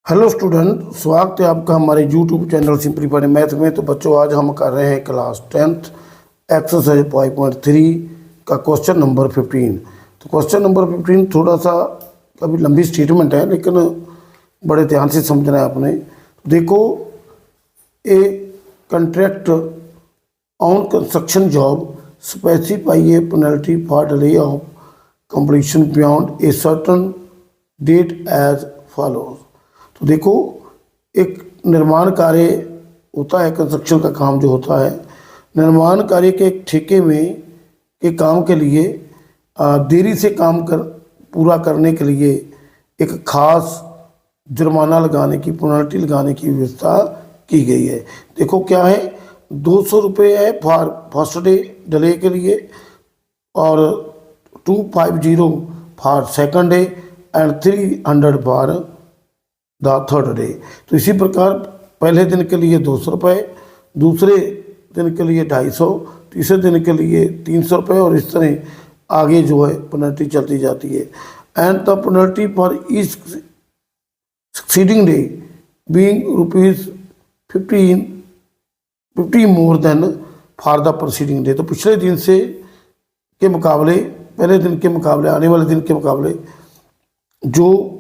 Hello student, स्वागत है आपका हमारे यूट्यूब चैनल सिंपलीफाइड मैथ में। तो बच्चों, आज हम कर रहे हैं क्लास 10th एक्सरसाइज 5.3 का क्वेश्चन नंबर 15। तो क्वेश्चन नंबर 15 थोड़ा सा कभी लंबी स्टेटमेंट है, लेकिन बड़े ध्यान से समझना है आपने। देखो, a contract on construction job specify a penalty for delay of completion beyond a certain date as follows. तो देखो, एक निर्माण कार्य होता है, कंस्ट्रक्शन का काम जो होता है, निर्माण कार्य के एक ठेके में के काम के लिए देरी से काम पूरा करने के लिए एक खास जुर्माना लगाने की, पेनल्टी लगाने की व्यवस्था की गई है। देखो क्या है, 200 रुपये है फॉर फर्स्ट डे डिले के लिए और 250 for second day and 300 for the third day. तो इसी प्रकार पहले दिन के लिए 200 रुपये, दूसरे दिन के लिए 250, तीसरे दिन के लिए 300 रुपये, और इस तरह आगे जो है पेनल्टी चलती जाती है। And the penalty for each succeeding day being ₹50 more than for the proceeding day. तो पिछले दिन से के मुकाबले, पहले दिन के मुकाबले, आने वाले दिन के मुकाबले जो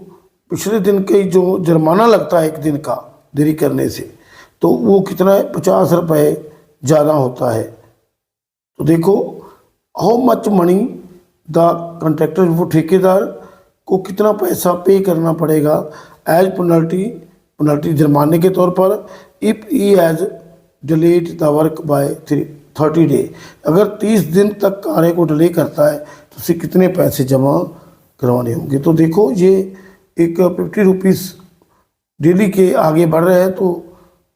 पिछले दिन के जो जुर्माना लगता है एक दिन का देरी करने से, तो वो कितना है, 50 रुपये ज़्यादा होता है। तो देखो, how much money the contractor, वो ठेकेदार को कितना पैसा पे करना पड़ेगा एज पेनल्टी जुर्माने के तौर पर, if he has delayed the work by 30 day. अगर 30 दिन तक कार्य को डिले करता है तो उसे कितने पैसे जमा करवाने होंगे। तो देखो, ये एक 50 रुपीज़ डेली के आगे बढ़ रहे हैं, तो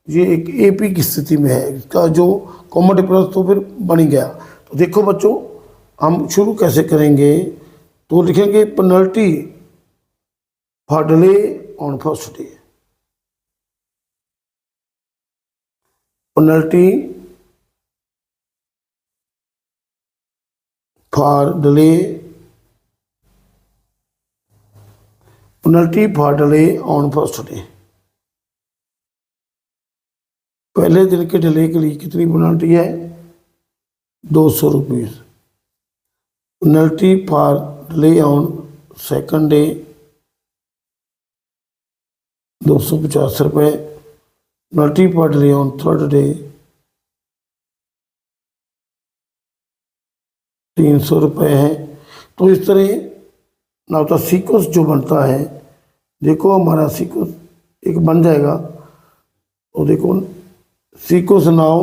ये एक एपी की स्थिति में है। इसका जो कॉमन डिफरेंस तो फिर बन ही गया। तो देखो बच्चों, हम शुरू कैसे करेंगे, तो लिखेंगे penalty for delay on first day. Penalty for delay, penalty for delay on first day. पहले दिन के डिले के लिए कितनी पेनल्टी है, 200 rupees. Penalty for delay on second day 250 रुपये। Penalty for delay on third day 300 रुपये है। तो इस तरह ना तो सीक्वेंस जो बनता है, देखो हमारा सीक्वेंस एक बन जाएगा। तो देखो, सीक्वेंस नाउ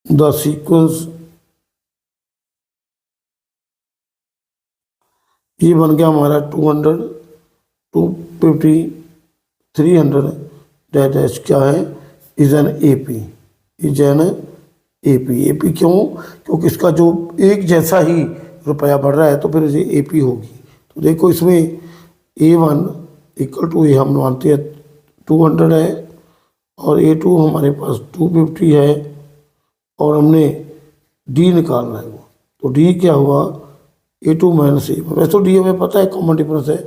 द सीक्वेंस, ये बन गया हमारा 200, 250, 300 डैश क्या है, is an AP, is an AP क्यों, क्योंकि इसका जो एक जैसा ही रुपया बढ़ रहा है तो फिर ये एपी होगी। तो देखो, इसमें A1 इक्वल टू, ये हम मानते हैं 200 है, और A2 हमारे पास 250 है, और हमने D निकालना है। वो तो D क्या हुआ, A2 माइनस A। वैसे तो D हमें पता है कॉमन डिफरेंस है,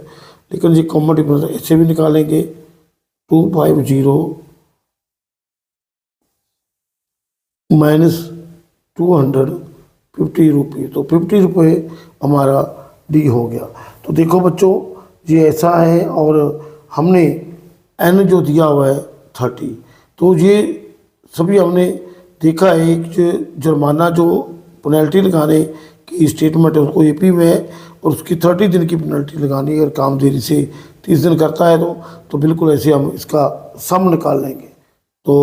लेकिन ये कॉमन डिफरेंस है, ऐसे भी निकालेंगे। 250 माइनस 200, 50 रुपये। तो 50 रुपये हमारा डी हो गया। तो देखो बच्चों, ये ऐसा है, और हमने एन जो दिया हुआ है 30, तो ये सभी हमने देखा है। एक जो जुर्माना जो पेनल्टी लगाने की स्टेटमेंट है उसको एपी में है, और उसकी 30 दिन की पेनल्टी लगानी है। अगर काम देरी से 30 दिन करता है तो बिल्कुल ऐसे हम इसका सम निकाल लेंगे। तो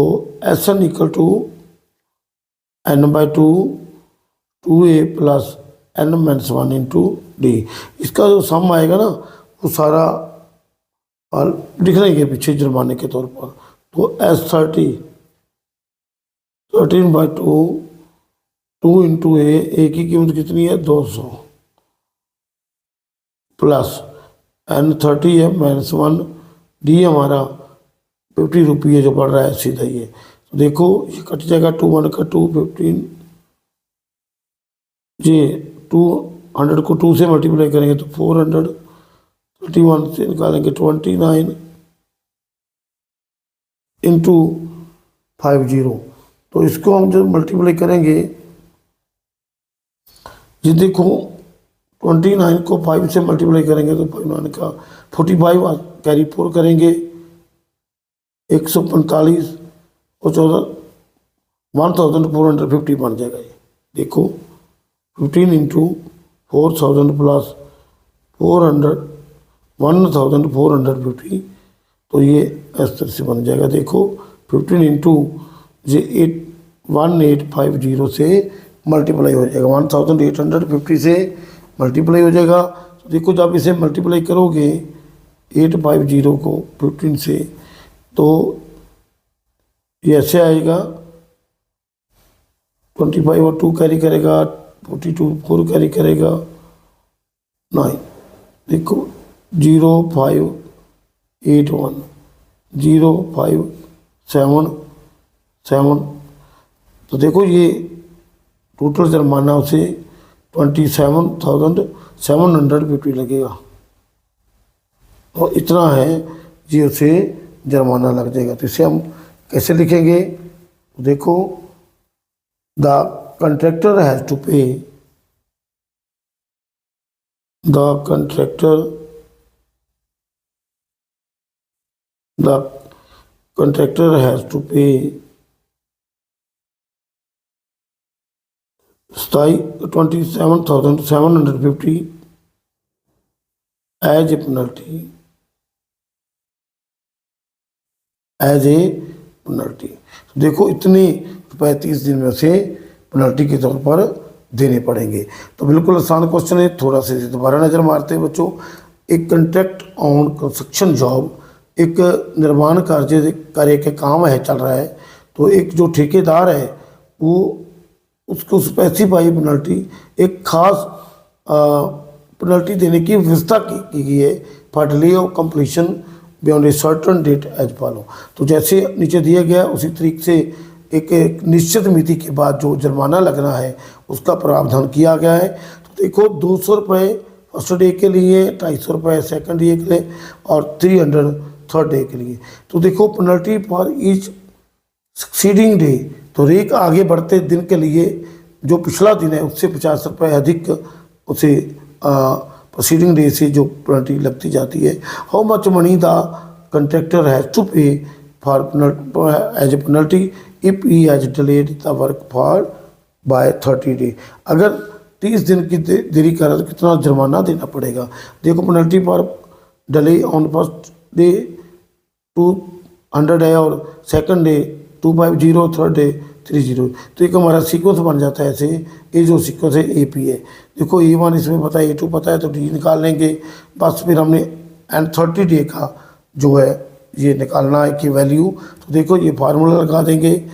S N equal to n/2 2a plus n-1 into D. इसका जो सम आएगा ना, वो सारा लिख लेंगे पीछे जुर्माने के तौर पर। तो S30 13/2 2 इंटू ए की कीमत कितनी है, 200, प्लस n30 है -1, डी हमारा 50 रुपये जो बढ़ रहा है सीधा ये। तो देखो, ये कट जाएगा, 2 1 का 2, 15, ये 2 100 को 2 से मल्टीप्लाई करेंगे तो 400, 31 से निकालेंगे 29 इंटू 50। तो इसको हम जब मल्टीप्लाई करेंगे, ये देखो 29 को 5 से मल्टीप्लाई करेंगे तो 5 का 45 कैरी 4 करेंगे 145 और 1450 बन जाएगा। ये देखो 15 इंटू 4000 प्लस 400 1450, तो ये इस तरह से बन जाएगा। देखो 15 इंटू ये 1850 से मल्टीप्लाई हो जाएगा, 1850 से मल्टीप्लाई हो जाएगा। तो देखो जब इसे मल्टीप्लाई करोगे 850 को 15 से, तो ये ऐसे आएगा 25 और 2 कैरी करेगा 42, 4 कैरी करेगा 9। देखो 0581 0577, तो देखो ये टोटल जुर्माना उसे 27,750 लगेगा, और इतना है जी उसे जुर्माना लग जाएगा। तो इसे हम कैसे लिखेंगे? तो देखो द कंट्रैक्टर हैज़ टू पे, the contractor has to pay 27,750 as a penalty, देखो इतने रुपए 30 दिन में से पेनल्टी के तौर पर देने पड़ेंगे। तो बिल्कुल आसान क्वेश्चन है, थोड़ा सा दोबारा नज़र मारते हैं बच्चों। एक कंट्रैक्ट ऑन कंस्ट्रक्शन जॉब, एक निर्माण कार्य के काम है चल रहा है, तो एक जो ठेकेदार है वो उसको स्पेसिफाई पेनल्टी, एक खास पेनल्टी देने की व्यवस्था की गई है for delay of completion beyond a certain date as follow. तो जैसे नीचे दिया गया उसी तरीके से एक निश्चित मिति के बाद जो जुर्माना लगना है उसका प्रावधान किया गया है। तो देखो 200 रुपये फर्स्ट डे के लिए, 250 रुपये सेकंड डे के लिए और 300 थर्ड डे के लिए। तो देखो penalty for each succeeding day, तो एक आगे बढ़ते दिन के लिए जो पिछला दिन है उससे 50 रुपये अधिक उसे प्रोसीडिंग डे से जो पेनल्टी लगती जाती है। How much money the contractor has to pay for as a penalty if he has delayed the work for by 30 day. अगर 30 दिन की देरी करा तो कितना जुर्माना देना पड़ेगा? देखो penalty for delay on first day 200 है और सेकंड डे 250, थर्ड डे 30। तो एक हमारा सीक्वेंस बन जाता है ऐसे। ये जो सीक्वेंस है AP है, देखो A1 इसमें पता है, A2 पता है, तो D निकाल लेंगे बस। फिर हमने एंड 30 डे का जो है ये निकालना है कि वैल्यू। तो देखो ये फार्मूला लगा देंगे,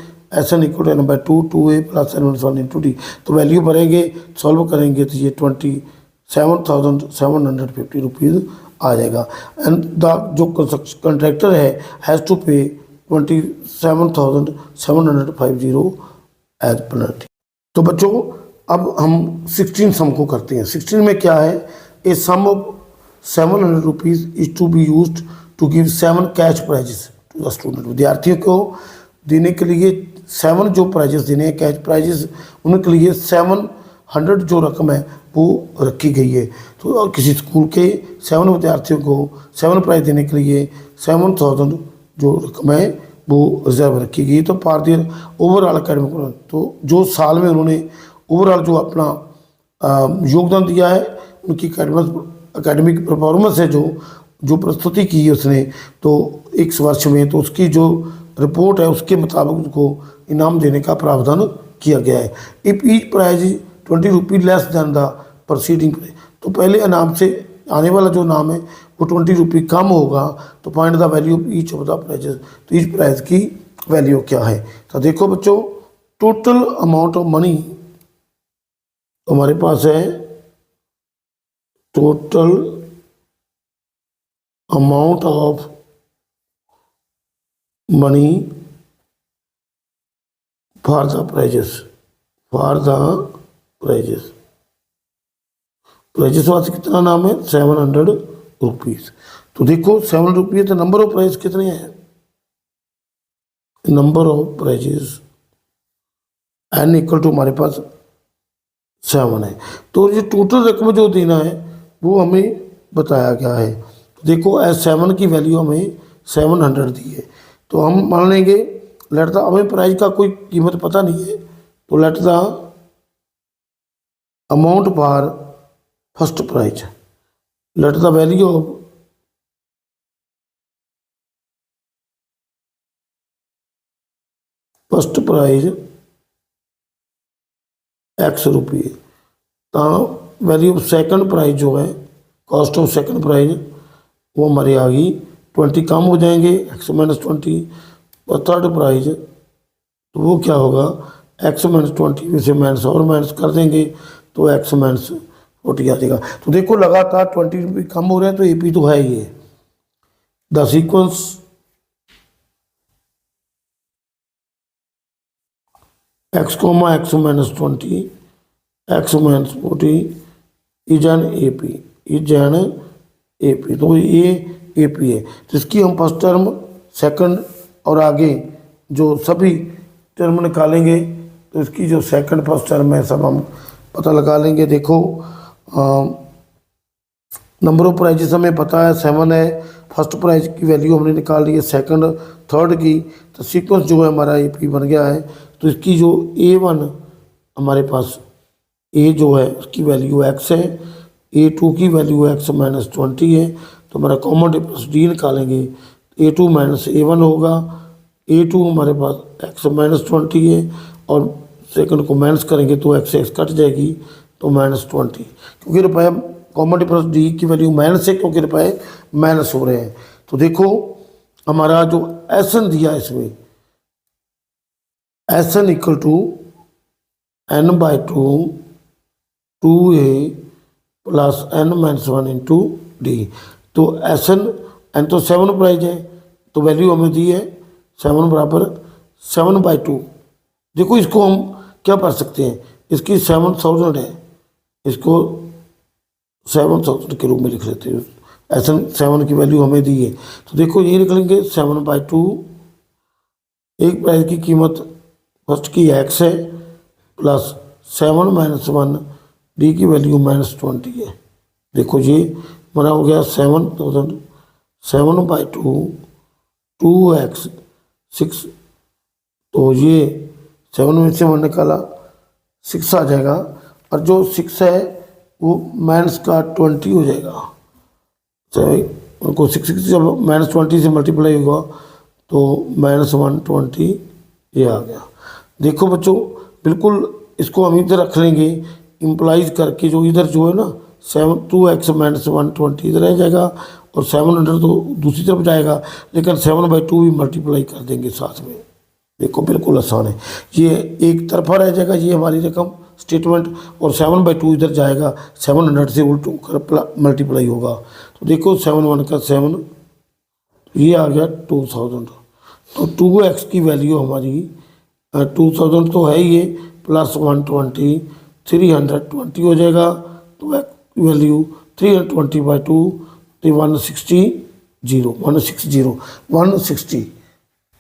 SN = number 2 2A + N-1 into D। तो वैल्यू भरेंगे, सॉल्व करेंगे तो ये 27,750 रुपीज़ आ जाएगा। एंड द जो कंट्रैक्टर है हैज़ टू पे 27,750 एज पेनल्टी। तो बच्चों अब हम 16 सम को करते हैं। 16 में क्या है? A sum of 700 rupees is to be used to give 7 cash prizes to the student. विद्यार्थियों को देने के लिए 7 जो प्राइजेस देने हैं, कैश प्राइजेस, उनके लिए 700 जो रकम है वो रखी गई है। तो किसी स्कूल के 7 विद्यार्थियों को 7 प्राइज देने के लिए 7000 जो रकम है वो रिजर्व रखी गई। तो फॉर देयर ओवरऑल एकेडमिक, तो जो साल में उन्होंने ओवरऑल जो अपना योगदान दिया है, उनकी एकेडमिक परफॉर्मेंस है, जो प्रस्तुति की है उसने, तो एक वर्ष में, तो उसकी जो रिपोर्ट है उसके मुताबिक उनको इनाम देने का प्रावधान किया गया है। If each prize 20 rupee less than the proceeding, तो पहले इनाम से आने वाला जो नाम है वो 20 रुपी कम होगा, तो find the value of each of the prizes. तो ईच प्राइज की वैल्यू क्या है? तो देखो बच्चों, टोटल अमाउंट ऑफ मनी हमारे पास है, total amount of money for the prizes, prizes वास्ते कितना नाम है 700 रुपीज़। तो देखो 700 रुपये तो नंबर ऑफ प्राइज कितने हैं, number of prizes n equal to हमारे पास 7 है। तो ये टोटल रकम जो देना है वो हमें बताया गया है। तो देखो S7 की वैल्यू हमें 700 दी है, तो हम मान लेंगे लेट द, हमें प्राइस का कोई कीमत पता नहीं है, तो let the amount for first prize, let the value of first prize X रुपये, तो वैल्यू ऑफ सेकंड प्राइज जो है, कॉस्ट ऑफ सेकंड प्राइज वो हमारी आ गई 20, कम हो जाएंगे X माइनस 20। और थर्ड प्राइज तो वो क्या होगा, X माइनस 20 में से माइनस और माइनस कर देंगे तो X माइनस 40 आ जाएगा। तो देखो लगातार 20 रुपये कम हो रहा है, तो AP तो है ही है। The sequence X, X minus 20 X minus 40 is an AP, is an AP। तो ये AP है, तो इसकी हम फर्स्ट टर्म सेकंड और आगे जो सभी टर्म निकालेंगे, तो इसकी जो सेकंड फर्स्ट टर्म है सब हम पता लगा लेंगे। देखो नंबर ऑफ प्राइजेस हमें पता है 7 है, फर्स्ट प्राइज की वैल्यू हमने निकाल ली है, सेकंड थर्ड की, तो सीक्वेंस जो है हमारा AP बन गया है। तो इसकी जो A1 हमारे पास A जो है उसकी वैल्यू X है, A2 की वैल्यू X माइनस 20 है, तो हमारा कॉमन डिफरेंस D निकालेंगे, A2 माइनस A1 होगा। A2 हमारे पास X माइनस 20 है, और सेकंड को माइनस करेंगे तो X कट जाएगी, तो माइनस 20, क्योंकि रुपये कॉमन डिफरेंस D की वैल्यू माइनस है, क्योंकि रुपये माइनस हो रहे हैं। तो देखो हमारा जो SN दिया इसमें SN equal to n/2 2A plus n minus 1 into D। तो n तो 7 प्राइज है, तो वैल्यू हमें दी है 7 बराबर 7/2। देखो इसको हम क्या पढ़ सकते हैं, इसकी 7000 है, इसको 7000 के रूप में लिख लेते हैं। SN7 की वैल्यू हमें दी है, तो देखो ये निकलेंगे 7/2। एक प्राइज की कीमत फर्स्ट की X है, प्लस 7 माइनस 1 D की वैल्यू माइनस 20 है। देखो ये बना हो गया 7000 7/2 2X 6, तो ये 7 में से 1 निकाला 6 आ जाएगा, और जो 6 है वो माइनस का 20 हो जाएगा। उनको 6 जब माइनस 20 से मल्टीप्लाई होगा तो माइनस 120 ये आ गया। देखो बच्चों बिल्कुल इसको हम इधर रख लेंगे इम्प्लाइज करके, जो इधर जो है ना 2X माइनस 120 इधर रह जाएगा, और 700 तो दूसरी तरफ जाएगा, लेकिन 7/2 भी मल्टीप्लाई कर देंगे साथ में। देखो बिल्कुल आसान है, ये एक तरफा रह जाएगा ये हमारी रकम स्टेटमेंट, और 7/2 इधर जाएगा 700 से उल्ट कर मल्टीप्लाई होगा। तो देखो 7 1 का 7, ये आ गया 2000। तो 2X की वैल्यू हमारी 2000 तो है ही है, प्लस 120 320 हो जाएगा, तो वैल्यू 320/2 तो 160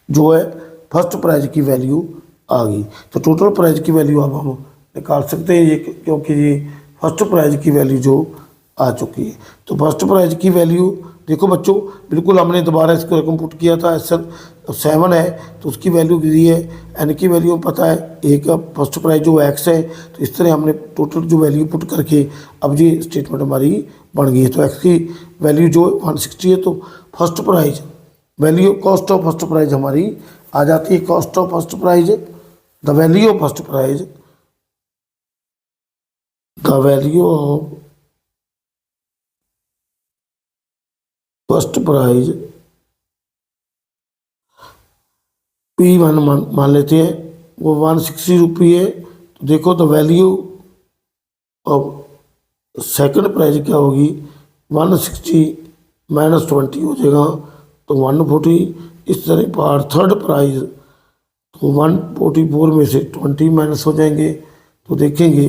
जो है फर्स्ट प्राइज की वैल्यू आ गई। तो टोटल प्राइज की वैल्यू अब हम निकाल सकते हैं ये, क्योंकि ये फर्स्ट प्राइज की वैल्यू जो आ चुकी है। तो फर्स्ट प्राइज की वैल्यू देखो बच्चों बिल्कुल हमने दोबारा इसको रकम पुट किया था, SN7 है तो उसकी वैल्यू दी है, N की वैल्यू पता है, एक फर्स्ट प्राइज जो X है, तो इस तरह हमने टोटल जो वैल्यू पुट करके अब ये स्टेटमेंट हमारी बन गई है। तो X की वैल्यू जो 160 है, तो first prize value cost of first prize हमारी आ जाती है, cost of first prize the value of first prize, the value of first prize P1 मान लेते हैं, वो 160 रुपये है। तो देखो तो वैल्यू ऑफ सेकंड प्राइज क्या होगी, 160 माइनस 20 हो जाएगा, तो 140। इस तरह पर थर्ड प्राइज तो 144 में से 20 माइनस हो जाएंगे, तो देखेंगे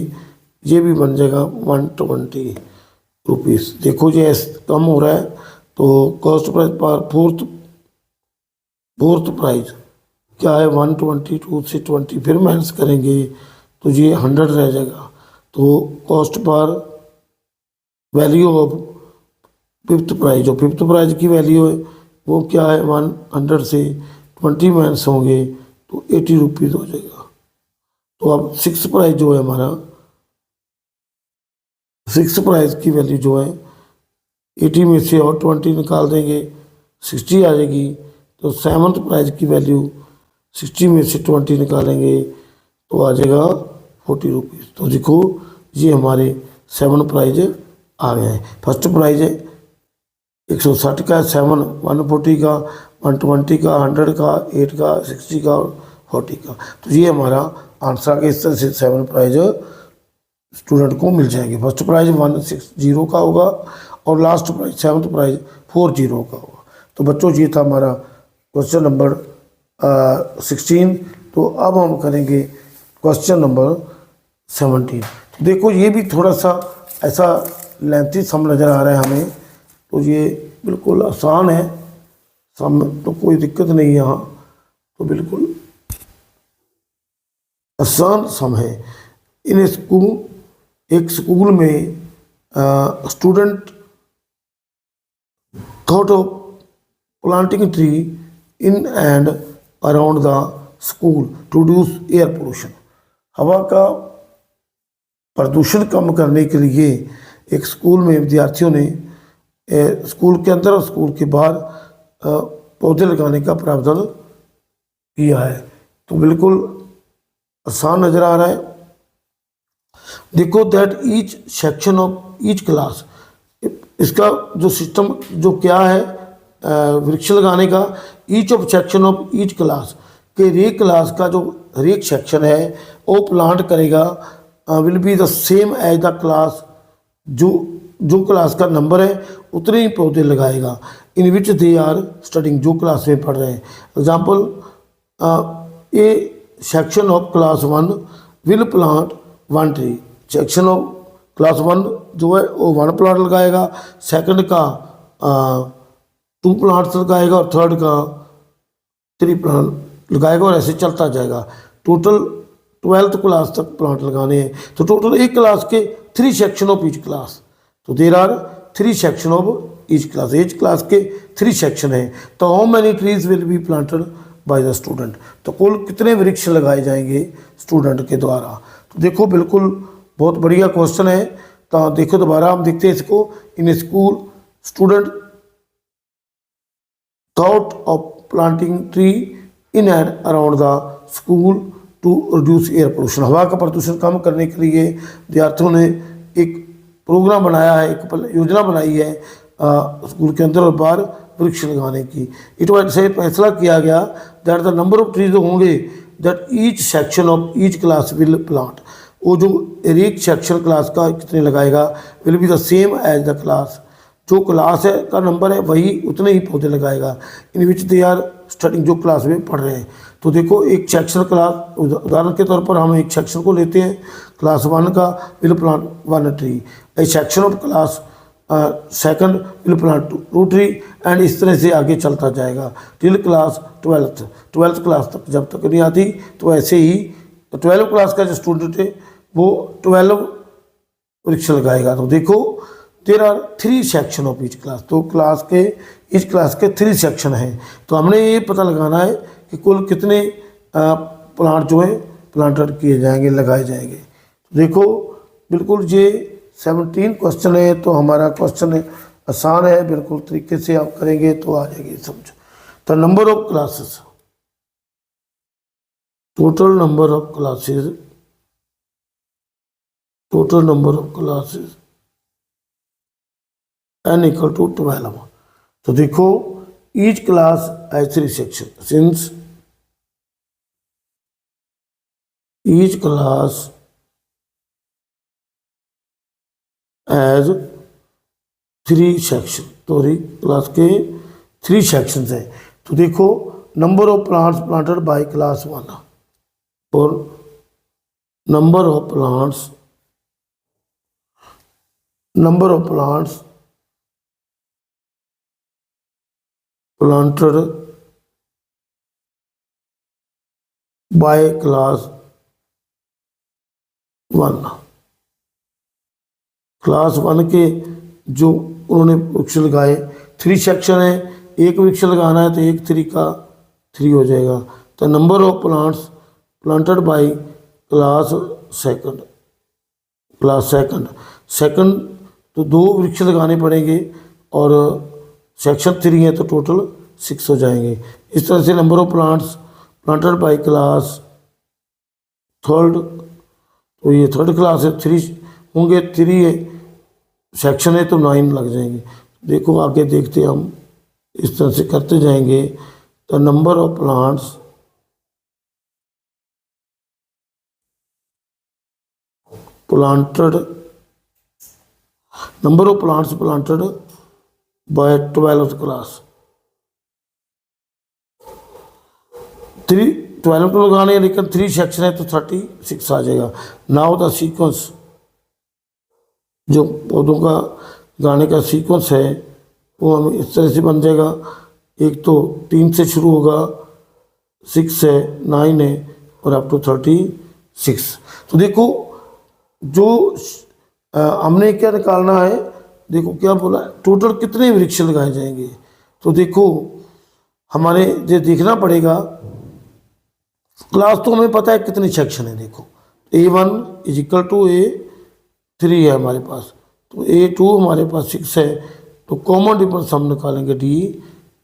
ये भी बन जाएगा 120। रुपीज़। देखो ये कम हो रहा है, तो कॉस्ट प्राइस पर फोर्थ प्राइज क्या है 122 से 20 फिर माइनस करेंगे तो ये 100 रह जाएगा। तो कॉस्ट पर वैल्यू ऑफ फिफ्थ प्राइज, जो फिफ्थ प्राइज की वैल्यू है वो क्या है 100 से 20 माइनस होंगे तो 80 रुपीज़ हो जाएगा। तो अब सिक्स प्राइज जो है हमारा, सिक्स प्राइज की वैल्यू जो है 80 में से और 20 निकाल देंगे 60 आ जाएगी। तो सेवन्थ प्राइज की वैल्यू 60 में से 20 निकालेंगे तो आ जाएगा 40 रुपीज़। तो देखो ये हमारे 7 प्राइज आ गए हैं। फर्स्ट प्राइज है 160 का, 7 140 का, 120 का, 100 का, 8 का, 60 का, 40 का। तो ये हमारा आंसर आ गया। इस तरह से 7 प्राइज स्टूडेंट को मिल जाएंगे। फर्स्ट प्राइज 160 का होगा और लास्ट प्राइज सेवन्थ प्राइज 40 का होगा। तो बच्चों ये था हमारा क्वेश्चन नंबर 16। तो अब हम करेंगे क्वेश्चन नंबर 17। तो देखो ये भी थोड़ा सा ऐसा लेंथी सम नज़र आ रहा है हमें, तो ये बिल्कुल आसान है सम, तो कोई दिक्कत नहीं है यहाँ, तो बिल्कुल आसान सम है। इन स्कूल, एक स्कूल में student thought of planting tree in and around the school to reduce air pollution. हवा का प्रदूषण कम करने के लिए एक स्कूल में विद्यार्थियों ने स्कूल के अंदर और स्कूल के बाहर पौधे लगाने का प्रावधान किया है। तो बिल्कुल आसान नज़र आ रहा है। देखो that each section of each class, इसका जो सिस्टम जो क्या है वृक्ष लगाने का, each of section of each class के हरेक क्लास का जो हरेक सेक्शन है वो प्लांट करेगा will be the same as the class, जो क्लास का नंबर है उतने ही पौधे लगाएगा in which they are studying, जो क्लास में पढ़ रहे हैं। Example a section of class 1 will plant 1 tree, section of class 1 जो है वो 1 प्लांट लगाएगा, सेकंड का 2 प्लांट्स लगाएगा और थर्ड का 3 प्लांट लगाएगा और ऐसे चलता जाएगा। टोटल 12th क्लास तक प्लांट लगाने हैं। तो टोटल एक क्लास के 3 सेक्शन ऑफ ईच क्लास, तो there are 3 section of each class, each class के 3 सेक्शन हैं। तो how many trees will be planted by the student, तो कुल कितने वृक्ष लगाए जाएंगे स्टूडेंट के द्वारा। तो देखो बिल्कुल बहुत बढ़िया क्वेश्चन है। तो देखो दोबारा हम देखते हैं इसको। In school student thought of planting tree in and around the school to reduce air pollution, हवा का प्रदूषण कम करने के लिए विद्यार्थियों ने एक प्रोग्राम बनाया है, एक योजना बनाई है स्कूल के अंदर और बाहर वृक्ष लगाने की। इट वाज से फैसला किया गया that the number of trees होंगे that each section of each class will plant, वो जो एक सेक्शन क्लास का कितने लगाएगा will be the same as the class, जो क्लास है का नंबर है वही उतने ही पौधे लगाएगा in which they are studying, जो क्लास में पढ़ रहे हैं। तो देखो एक सेक्शन क्लास, उदाहरण के तौर पर हम एक सेक्शन को लेते हैं, क्लास 1 का will plant 1 tree, A section of class second will plant 2 tree, and इस तरह से आगे चलता जाएगा टिल क्लास 12th क्लास तक, जब तक नहीं आती तो ऐसे ही 12th क्लास का जो स्टूडेंट है वो 12 वृक्ष लगाएगा। तो देखो there are 3 section of each class, तो क्लास के ईच क्लास के 3 सेक्शन हैं। तो हमने ये पता लगाना है कि कुल कितने प्लांट जो है प्लांटेड किए जाएंगे, लगाए जाएंगे। तो देखो बिल्कुल ये 17 क्वेश्चन है, तो हमारा क्वेश्चन आसान है, बिल्कुल तरीके से आप करेंगे तो आ जाएगी समझ। तो number of classes, total number of classes, total number of classes n equal to 12। तो देखो each class has 3 section, since each class has 3 section, तो क्लास के 3 सेक्शंस हैं। तो देखो number of plants planted by class 1 और number of plants number of plants planted by class 1। Class 1 के जो उन्होंने वृक्ष लगाए, 3 सेक्शन है, एक वृक्ष लगाना है तो एक 3 का 3 हो जाएगा। तो number of plants planted by class second तो 2 वृक्ष लगाने पड़ेंगे और सेक्शन 3 है तो टोटल 6 हो जाएंगे। इस तरह से number of plants planted by class third, तो ये थर्ड क्लास है, 3 होंगे, 3 सेक्शन है तो 9 लग जाएंगे। देखो आगे देखते हैं हम, इस तरह से करते जाएंगे। तो number of plants planted bye 12th class, 12 को लगाने, लेकिन 3 सेक्शन है तो 36 आ जाएगा। नाउ द सीक्वेंस, जो पौधों का गाने का सीक्वेंस है वो हमें इस तरह से बन जाएगा। एक तो 3 से शुरू होगा, 6 है, 9 है और अप टू 36। तो देखो जो हमने क्या निकालना है, देखो क्या बोला, टोटल कितने वृक्ष लगाए जाएंगे। तो देखो हमारे ये देखना पड़ेगा, क्लास तो हमें पता है कितने सेक्शन है। देखो A1 = A3 है हमारे पास, तो A2 हमारे पास 6 है, तो कॉमन डिफरेंस हम निकालेंगे D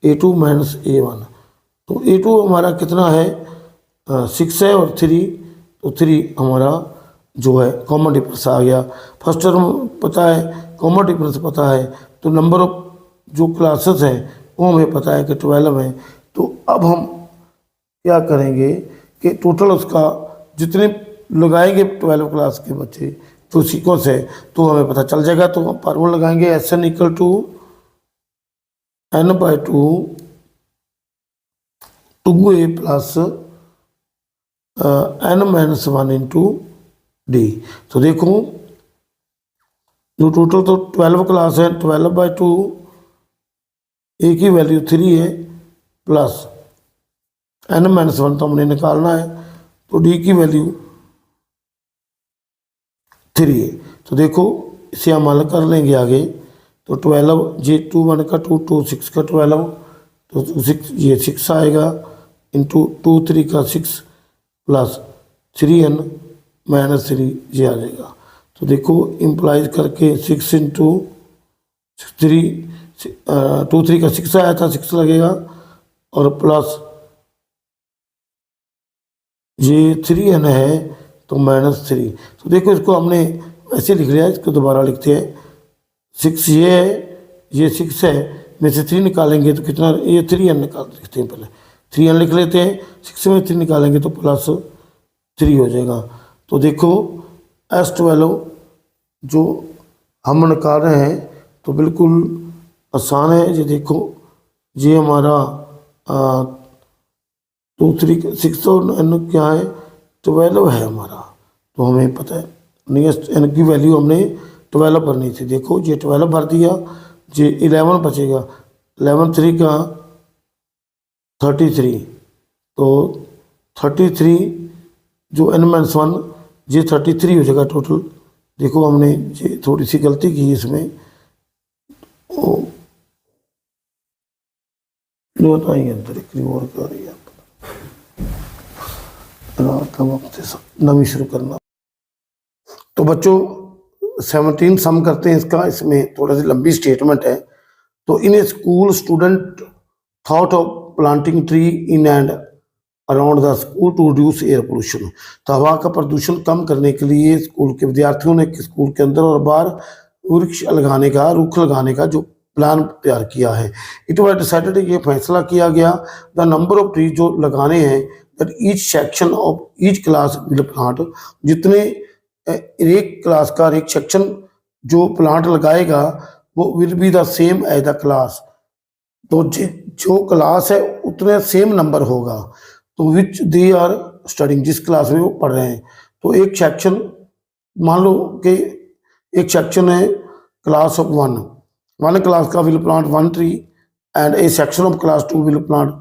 A2 माइनस A1। तो A2 हमारा कितना है, 6 है और 3, तो 3 हमारा जो है कॉमन डिफरेंस आ गया। फर्स्ट टर्म पता है, कॉमन डिफरेंस पता है, तो नंबर ऑफ जो क्लासेस हैं वो हमें पता है कि 12 है। तो अब हम क्या करेंगे कि टोटल उसका जितने लगाएंगे 12 क्लास के बच्चे जो सीक्वेंस है तो हमें पता चल जाएगा। तो हम फार्मूला लगाएंगे SN = N/2 2A plus N-1 into D। तो देखो जो टोटल तो 12 क्लास है, 12/2 A की वैल्यू 3 है प्लस N-1 तो हमने निकालना है, तो D की वैल्यू 3 है। तो देखो इसे हम हल कर लेंगे आगे। तो 12 J 2 1 का 2 2 6 का 12, तो 6 ये 6 आएगा इंटू 2 3 का 6 प्लस 3N माइनस 3 ये आ जाएगा। तो देखो इम्प्लाइज करके 6 इंटू 3 2 3 का 6 आया था, 6 लगेगा और प्लस ये 3N है तो -3। तो देखो इसको हमने ऐसे लिख लिया, इसको दोबारा लिखते हैं। 6 ये है, ये 6 है, में से 3 निकालेंगे तो कितना, ये 3N निकाल लिखते हैं, पहले 3N लिख लेते हैं, 6 में 3 निकालेंगे तो +3 हो जाएगा। तो देखो S12 जो हम निकाल रहे हैं तो बिल्कुल आसान है। ये देखो ये हमारा 2 3 6 और N क्या है, 12 है हमारा, तो हमें पता है नियरेस्ट N की वैल्यू हमने 12 भरनी थी। देखो ये 12 भर दिया, ये 11 बचेगा, 11 3 का 33, तो 33 जो N-1 ये 33 हो जाएगा टोटल। देखो हमने ये थोड़ी सी गलती की इसमें, जो बताएंगे अंदर एक और कर रही है रात का वक्त नवी शुरू करना। तो बच्चों 17 सम करते हैं इसका, इसमें थोड़ा सी लंबी स्टेटमेंट है। तो in a school student thought of planting tree in and around the school to reduce air pollution. तो हवा का प्रदूषण कम करने के लिए स्कूल के विद्यार्थियों ने स्कूल के अंदर और बाहर वृक्ष लगाने का, रुख लगाने का जो प्लान तैयार किया है। इट वाज डिसाइडेड, ये फैसला किया गया, द नंबर ऑफ ट्री जो लगाने हैं, that each section of each class will plant, जितने एक क्लास का एक सेक्शन जो प्लांट लगाएगा वो will be the same as the class. तो जो क्लास है उतने सेम नंबर होगा, तो विच दे आर स्टडिंग, जिस क्लास में वो पढ़ रहे हैं। तो एक सेक्शन मान लो कि एक सेक्शन है class of one class का will plant one tree and a section of class 2 will plant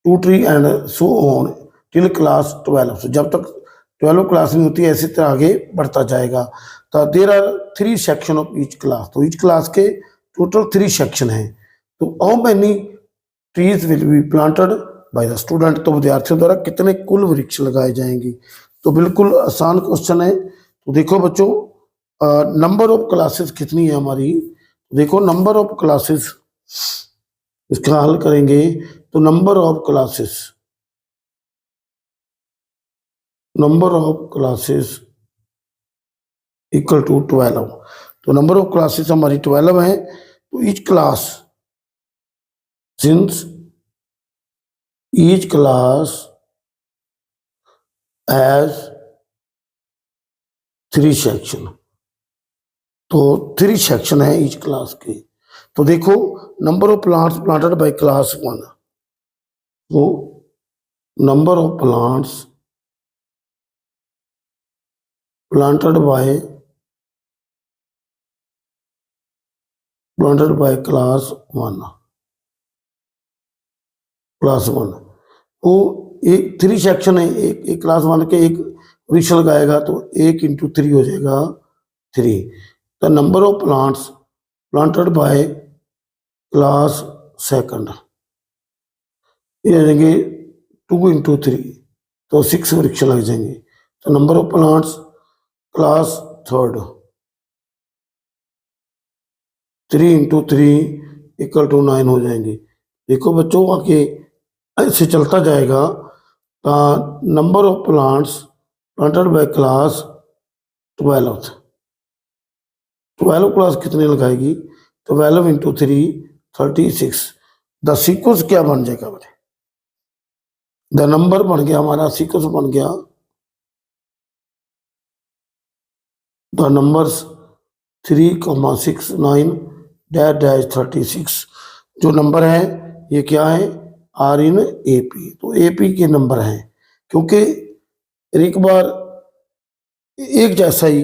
two tree and so on till class 12। so जब तक 12 क्लास में होती है ऐसी तरह आगे बढ़ता जाएगा। तो there are 3 section of each class, तो ईच क्लास के टोटल 3 सेक्शन हैं। तो how many trees will be planted by the student, तो विद्यार्थियों द्वारा कितने कुल वृक्ष लगाए जाएंगे। तो बिल्कुल आसान क्वेश्चन है। तो देखो बच्चों नंबर ऑफ क्लासेस कितनी है हमारी, देखो नंबर ऑफ क्लासेस इसका हल करेंगे। तो number of classes equal to 12। तो नंबर ऑफ क्लासेस हमारी 12 है। तो each class since each class has 3 section, तो 3 सेक्शन है ईच क्लास के। तो देखो number of plants planted by class 1, तो number of plants planted by class 1 वो एक 3 सेक्शन है, एक क्लास 1 के एक वृक्ष लगाएगा तो 1 × 3 हो जाएगा 3। The number of plants planted by class 2 ये आ जाएंगे 2 × 3 तो 6 वृक्ष लग जाएंगे। तो नंबर ऑफ प्लांट्स क्लास 3 3 × 3 = 9 हो जाएंगे। देखो बच्चों आगे ऐसे चलता जाएगा। Number of plants planted by class 12 class कितने लगाएगी, 12 × 3 36। द सीक्वेंस क्या बन जाएगा बेटे, द नंबर बन गया हमारा, सीक्वेंस बन गया द नंबर्स 3, 6, 9 डैश 36। जो नंबर है ये क्या है, आर इन AP। तो AP के नंबर हैं, क्योंकि एक बार एक जैसा ही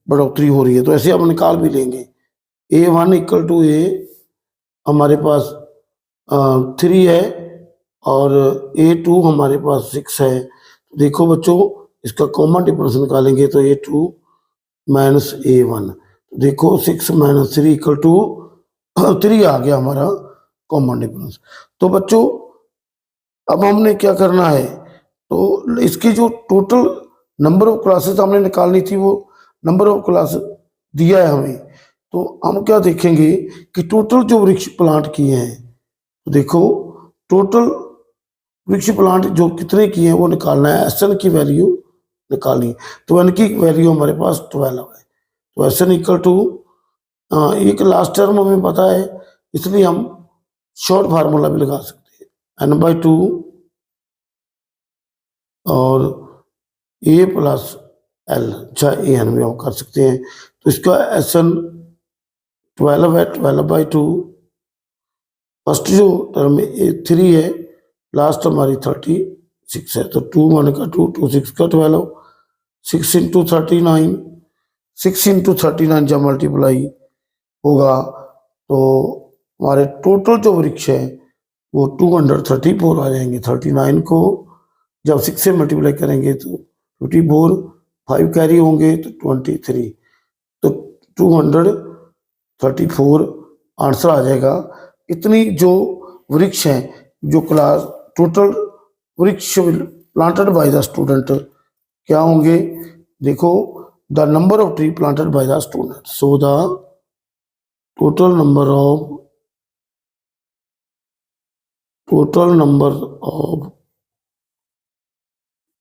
बढ़ोतरी हो रही है तो ऐसे हम निकाल भी लेंगे। A1 = A हमारे पास 3 है और A2 हमारे पास 6 है। देखो बच्चों इसका कॉमन डिफरेंस निकालेंगे तो A2 - A1, देखो 6 - 3 = 3 आ गया हमारा कॉमन डिफरेंस। तो बच्चों अब हमने क्या करना है, तो इसकी जो टोटल नंबर ऑफ क्लासेस हमने निकालनी थी वो नंबर ऑफ क्लास दिया है हमें। तो हम क्या देखेंगे कि टोटल जो वृक्ष प्लांट किए हैं, तो देखो टोटल वृक्ष प्लांट जो कितने किए हैं वो निकालना है, SN की वैल्यू निकालनी है। तो N की वैल्यू हमारे पास 12 है। तो SN = एक लास्ट टर्म हमें पता है इसलिए हम शॉर्ट फार्मूला भी लगा सकते हैं N/2 और A + L, चाहे AN में हम कर सकते हैं। तो इसका SN 12 है, 12/2। फर्स्ट जो टर्म 3 है, लास्ट हमारी 36 है। तो 2 × 2 2 6 का 12 6 × 39 6 × 39 जब मल्टीप्लाई होगा तो हमारे टोटल जो वृक्ष है वो 234 आ जाएंगे। 39 को जब 6 से मल्टीप्लाई करेंगे तो 54, 5 कैरी होंगे तो 23, तो 234 आंसर आ जाएगा। इतनी जो वृक्ष हैं, जो क्लास टोटल वृक्ष प्लांटेड बाय द स्टूडेंट क्या होंगे, देखो the number of tree planted by the student. So the total number of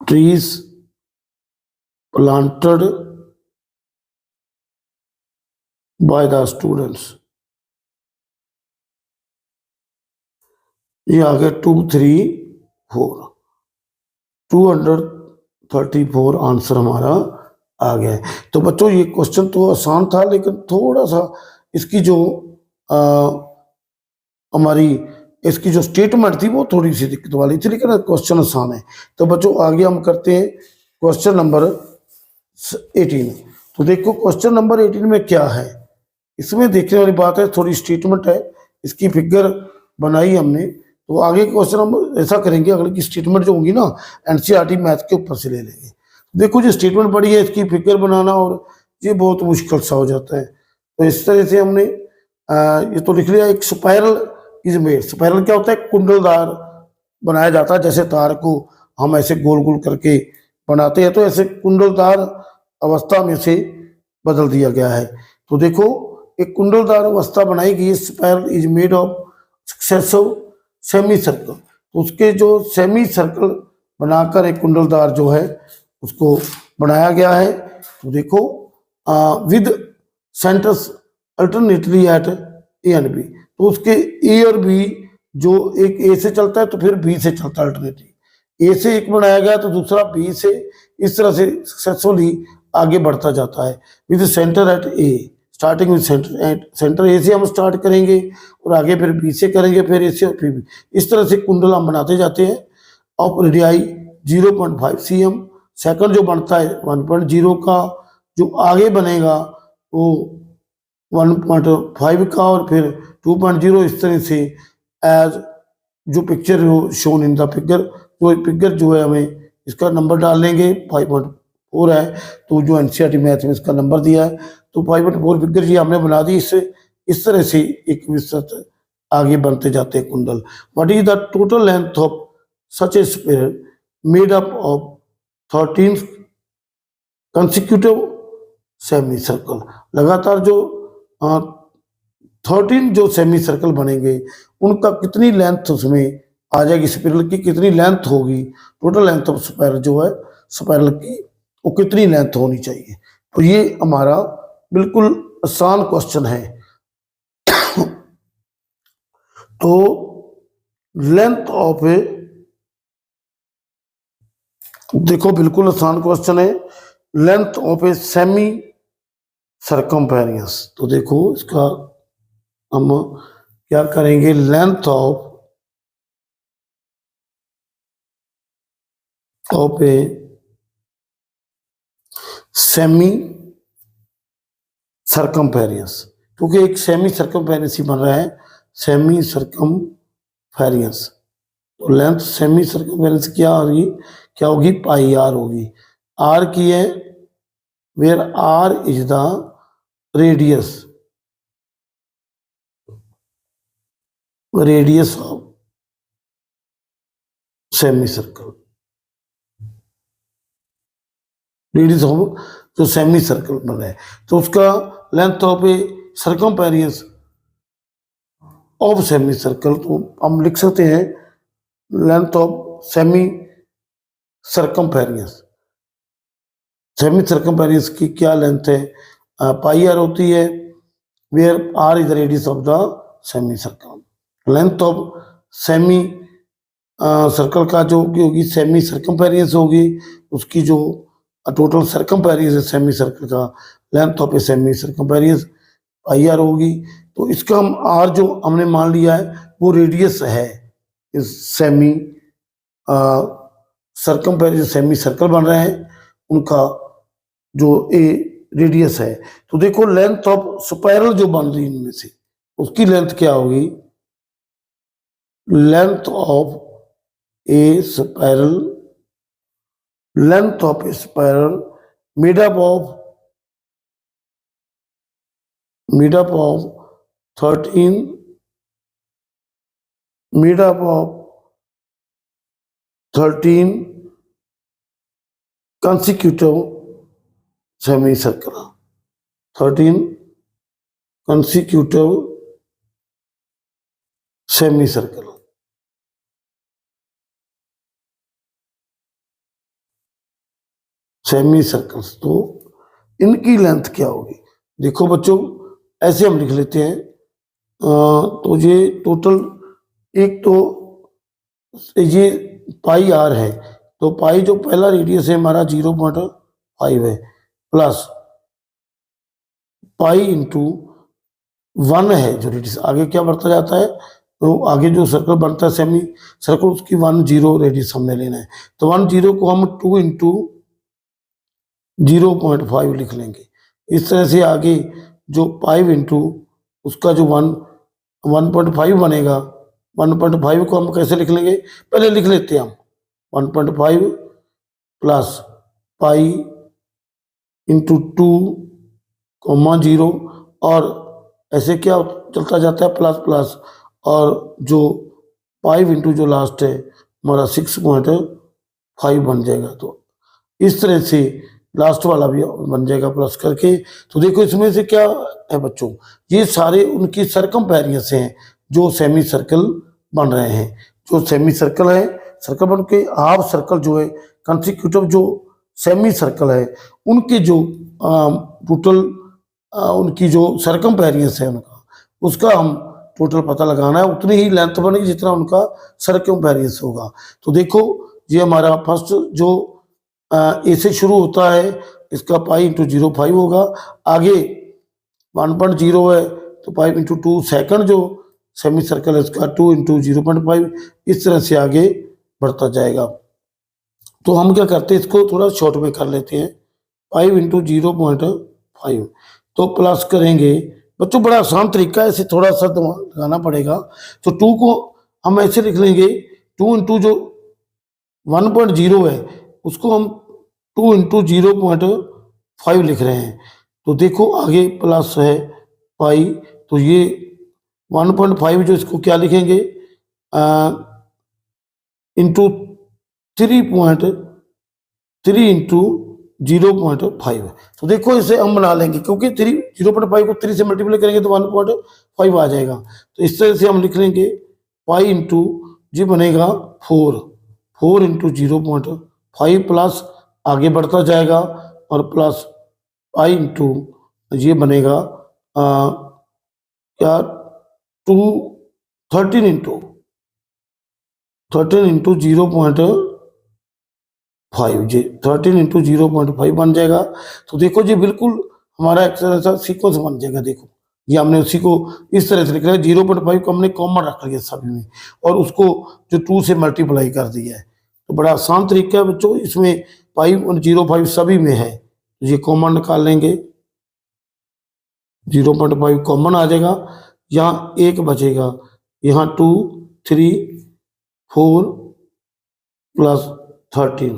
trees planted by the students, ये आ गया 234 234 आंसर हमारा आ गया है। तो बच्चों ये क्वेश्चन तो आसान था, लेकिन थोड़ा सा इसकी जो हमारी इसकी जो स्टेटमेंट थी वो थोड़ी सी दिक्कत वाली थी, लेकिन क्वेश्चन आसान है। तो बच्चों आगे हम करते हैं क्वेश्चन नंबर 18। तो देखो क्वेश्चन नंबर 18 में क्या है, इसमें देखने वाली बात है, थोड़ी स्टेटमेंट है, इसकी फिगर बनाई हमने। तो आगे क्वेश्चन हम ऐसा करेंगे, अगले की स्टेटमेंट जो होगी ना एनसीईआरटी मैथ के ऊपर से ले लेंगे। देखो जो स्टेटमेंट पड़ी है इसकी फिगर बनाना और ये बहुत मुश्किल सा हो जाता है। तो इस तरह से हमने ये तो लिख लिया, एक स्पाइरल इज मेड। स्पाइरल क्या होता है? कुंडलदार बनाया जाता है, जैसे तार को हम ऐसे गोल गोल करके बनाते हैं, तो ऐसे कुंडलदार अवस्था में से बदल दिया गया है। तो देखो एक कुंडलदार अवस्था बनाई गई, spiral is made of successive semi circle. तो उसके जो सेमी सर्कल बनाकर एक कुंडलदार जो है उसको बनाया गया है। तो देखो with centres alternately at A and B. तो उसके ए और बी, जो एक ए से चलता है तो फिर बी से चलता है अल्टरनेटली। ए से एक बनाया गया तो दूसरा बी से, इस तरह से सक्सेसफुली आगे बढ़ता जाता है। With centre at A, starting with centre A से हम स्टार्ट करेंगे और आगे फिर बी से करेंगे, फिर ए से और फिर बी। इस तरह से कुंडल हम बनाते जाते हैं। ऑफ रेडियाई 0.5 cm, सेकंड जो बनता है 1.0 का, जो आगे बनेगा वो 1.5 का और फिर 2.0, इस तरह से एज जो picture shown in the figure. तो फिगर जो है हमें इसका नंबर डाल लेंगे, 5.4 है। तो जो एनसीईआरटी मैथ में इसका नंबर दिया है, तो 5.4 फिगर ये हमने बना दी। इससे इस तरह से एक विस्तृत आगे बनते जाते हैं कुंडल। What is the total length of such A sphere made up of 13 consecutive semi circle. लगातार जो 13 जो सेमी सर्कल बनेंगे उनका कितनी लेंथ उसमें आ जाएगी, स्पाइरल की कितनी लेंथ होगी, टोटल लेंथ ऑफ स्पाइरल जो है स्पाइरल की वो कितनी लेंथ होनी चाहिए। तो ये हमारा बिल्कुल आसान क्वेश्चन है। तो लेंथ ऑफ ए, देखो बिल्कुल आसान क्वेश्चन है, length of a semi circumference. तो देखो इसका हम क्या करेंगे, length of a semi circumference, क्योंकि एक सेमी सर्कमफेरेंस ही बन रहा है, सेमी सर्कमफेरेंस। तो लेंथ सेमी सर्कमफेरेंस क्या होगी, क्या होगी, पाई आर होगी। आर की है, where R is the radius of semi circle, radius of जो सेमी सर्कल बन रहा है। तो उसका length of a circumference of semi circle, तो हम लिख सकते हैं length of semi circumference. Semi circumference की क्या लेंथ है, पाई आर होती है, where R is the radius of the semi circle. Length of semi circle का जो होगी सेमी सर्कमफेरेंस होगी, उसकी जो टोटल सर्कमफेरेंस है सेमी सर्कल का, length of a semi circumference pi R होगी। तो इसका हम आर जो हमने मान लिया है वो रेडियस है इस सेमी सर्कमफेरेंस, सेमी सर्कल बन रहे हैं उनका जो ए रेडियस है। तो देखो लेंथ ऑफ स्पाइरल जो बन रही है इनमें से उसकी लेंथ क्या होगी, length of A spiral, length of A spiral made up of 13 consecutive semicircle, 13 consecutive semicircle। Semi circles, तो इनकी लेंथ क्या होगी। देखो बच्चों ऐसे हम लिख लेते हैं, तो ये टोटल, एक तो ये पाई आर है, तो पाई जो पहला रेडियस है हमारा 0.5 है, प्लस पाई इंटू 1 है जो रेडियस, आगे क्या बढ़ता जाता है, तो आगे जो सर्कल बनता है सेमी सर्कल उसकी 10 रेडियस हमने लेना है। तो 10 को हम 2 इंटू 0.5 लिख लेंगे। इस तरह से आगे जो 5 इंटू उसका जो 1.5 बनेगा, 1.5 को हम कैसे लिख लेंगे, पहले लिख लेते हैं हम 1.5 प्लस पाई इंटू 2, 0 और ऐसे क्या चलता जाता है प्लस प्लस, और जो 5 इंटू जो लास्ट है हमारा 6.5 बन जाएगा। तो इस तरह से लास्ट वाला भी बन जाएगा प्लस करके। तो देखो इसमें से क्या है बच्चों, ये सारे उनकी सरकमपेरियंस हैं जो सेमी सर्कल बन रहे हैं। जो सेमी सर्कल है, सर्कल बन के हाफ सर्कल जो है, कंसिक्यूटिव जो सेमी सर्कल है, उनके जो टोटल उनकी जो सरकमपेरियंस है उनका, उसका हम टोटल पता लगाना है। उतनी ही लेंथ बनेगी जितना उनका सरकमपेरियंस होगा। तो देखो ये हमारा फर्स्ट जो ए से शुरू होता है, इसका पाई इंटू 0.5 होगा। आगे 1.0 है तो 5 इंटू 2, सेकेंड जो सेमी सर्कल है इसका 2 इंटू 0.5, इस तरह से आगे बढ़ता जाएगा। तो हम क्या करते हैं, इसको थोड़ा शॉर्ट में कर लेते हैं, 5 इंटू 0.5, तो प्लस करेंगे बच्चों, बड़ा आसान तरीका है, इसे थोड़ा सा लगाना पड़ेगा। तो 2 को हम ऐसे लिख लेंगे, 2 इंटू जो 1.0 है उसको हम 2 इंटू 0.5 लिख रहे हैं। तो देखो आगे प्लस है पाई, तो ये 1.5 जो इसको क्या लिखेंगे इंटू 3 इंटू 0.5। तो देखो इसे हम बना लेंगे, क्योंकि 0.5 को 3 से मल्टीप्लाई करेंगे तो 1.5 आ जाएगा। तो इस तरह से हम लिख लेंगे पाई इंटू जी बनेगा 4 इंटू 0.5 प्लस आगे बढ़ता जाएगा, और प्लस पाई इंटू ये बनेगा क्या 13 इंटू 0.5 जी, 13 इंटू 0.5 बन जाएगा। तो देखो जी बिल्कुल हमारा एक तरह से सीक्वेंस बन जाएगा। देखो ये हमने उसी को इस तरह से लिख रहा है, 0.5 को हमने कॉमन रख लिया सभी में, और उसको जो 2 से मल्टीप्लाई कर दिया है। तो बड़ा आसान तरीका है बच्चों, इसमें 5 और 0.5 सभी में है। ये कॉमन निकाल लेंगे, 0.5 कॉमन आ जाएगा, यहाँ 1 बचेगा, यहाँ 2, 3, 4 प्लस 13,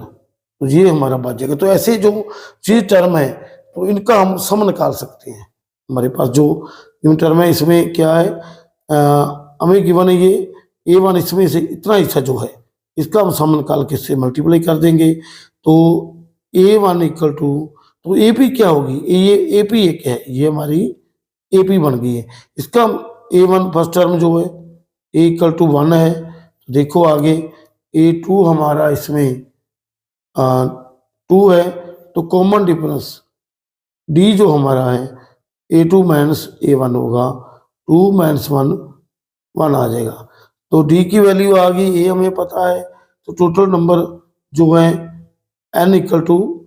तो ये हमारा बच जाएगा। तो ऐसे जो चीज टर्म है तो इनका हम सम निकाल सकते हैं। हमारे पास जो यूनिट टर्म है इसमें क्या है, हमें गिवन है ये A1, इसमें से इतना हिस्सा जो है इसका हम सम निकाल के इससे मल्टीप्लाई कर देंगे। तो A1 इक्वल टू, तो AP क्या होगी, ये AP एक है, ये हमारी AP बन गई है। इसका A1 फर्स्ट टर्म जो है A इक्वल टू 1 है। तो देखो आगे A2 हमारा इसमें 2 है, तो कॉमन डिफरेंस D जो हमारा है A2 माइनस A1 होगा, 2 माइनस 1 1 आ जाएगा। तो D की वैल्यू आ गई, A हमें पता है। तो टोटल नंबर जो है N इक्वल टू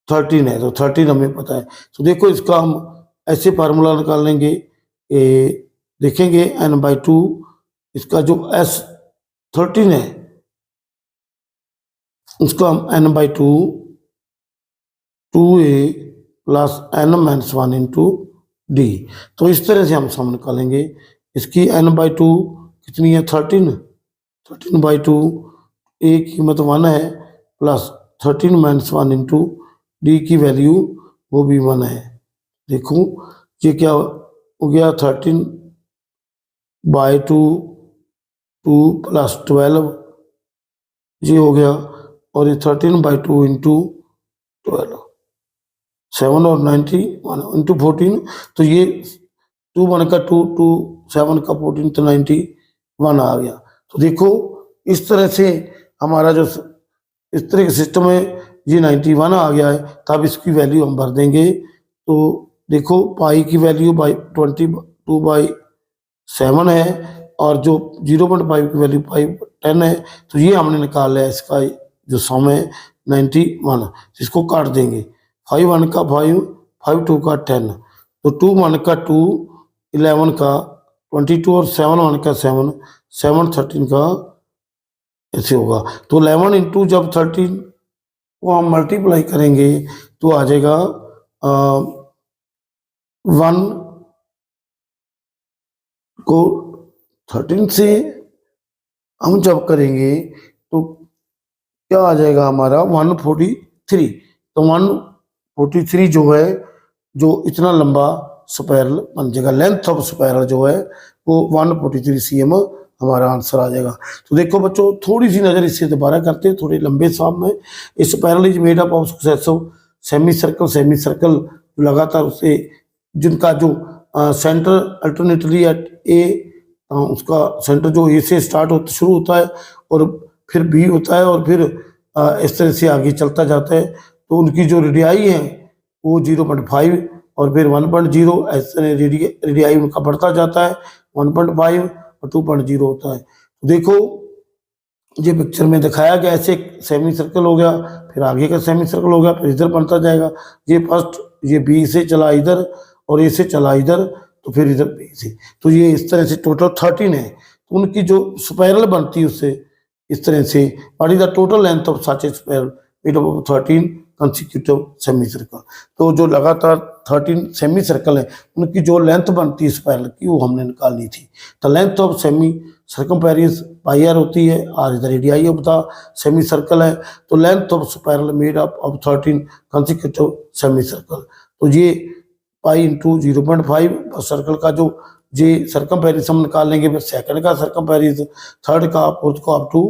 13 है, तो 13 हमें पता है। तो देखो इसका हम ऐसे फार्मूला निकाल लेंगे, देखेंगे N/2, इसका जो S13 है उसको हम N/2 2A plus N minus 1 into D। तो इस तरह से हम सम निकालेंगे। इसकी N/2 कितनी है, 13/2, A की कीमत 1 है, प्लस 13 माइनस 1 इंटू D की वैल्यू वो भी 1 है। देखो ये क्या हो गया, 13/2 2 प्लस 12 ये हो गया, और ये 13/2 इंटू 12 7 और 91 इंटू 14, तो ये 2 1 का 2, 2 7 का 14, तो 91 आ गया। तो देखो इस तरह से हमारा जो इस तरह का सिस्टम है, ये 91 आ गया है। तब इसकी वैल्यू हम भर देंगे। तो देखो पाई की वैल्यू 22/7 है, और जो 0.5 की वैल्यू 10 है। तो ये हमने निकाला है, इसका जो सम है 91, इसको काट देंगे, 5 1 का 5, 5 2 का 10, तो 2 1 का 2, 11 का 22, और 7 1 का 7, 7 13 का ऐसे होगा। तो 11 इंटू जब 13 को हम मल्टीप्लाई करेंगे तो आ जाएगा वन को 13 से हम जब करेंगे तो क्या आ जाएगा हमारा 143। तो 143 जो है, जो इतना लंबा स्पाइरल बन जाएगा, लेंथ ऑफ स्पाइरल जो है वो 143 cm हमारा आंसर आ जाएगा। तो देखो बच्चों, थोड़ी सी नज़र इससे दोबारा करते हैं, थोड़े लंबे साम में। इस spiral is made up of successive semi circle लगातार उससे जिनका जो सेंटर अल्टरनेटली एट ए, उसका सेंटर जो ए से स्टार्ट होता शुरू होता है और फिर बी होता है और फिर इस तरह से आगे चलता जाता है। तो उनकी जो रेडियाई है वो 0.5 और फिर 1.0, ऐसे रेडियाई उनका बढ़ता जाता है, 1.5 और 2.0 होता है। तो देखो ये पिक्चर में दिखाया गया, ऐसे सेमी सर्कल हो गया, फिर आगे का सेमी सर्कल हो गया, फिर इधर बनता जाएगा। ये फर्स्ट, ये बी से चला इधर और ए से चला इधर, तो फिर इधर बी से, तो ये इस तरह से टोटल 13 है। तो उनकी जो स्पाइरल बनती है उससे इस तरह से, what is the total length of such A spiral made up of 13 consecutive semi circle. तो जो लगातार 13 सेमी सर्कल है उनकी जो लेंथ बनती है स्पाइरल की वो हमने निकालनी थी। The length of semi circumference pi R होती है, R is the radii of the semi circle है। तो length of spiral made up of 13 consecutive semi circle, तो ये पाई इंटू 0.5 सर्कल का जो ये सर्कमपेरियंस हम निकाल लेंगे, फिर सेकंड का सर्कमपेरियंस, थर्ड का, फोर्थ को, अप टू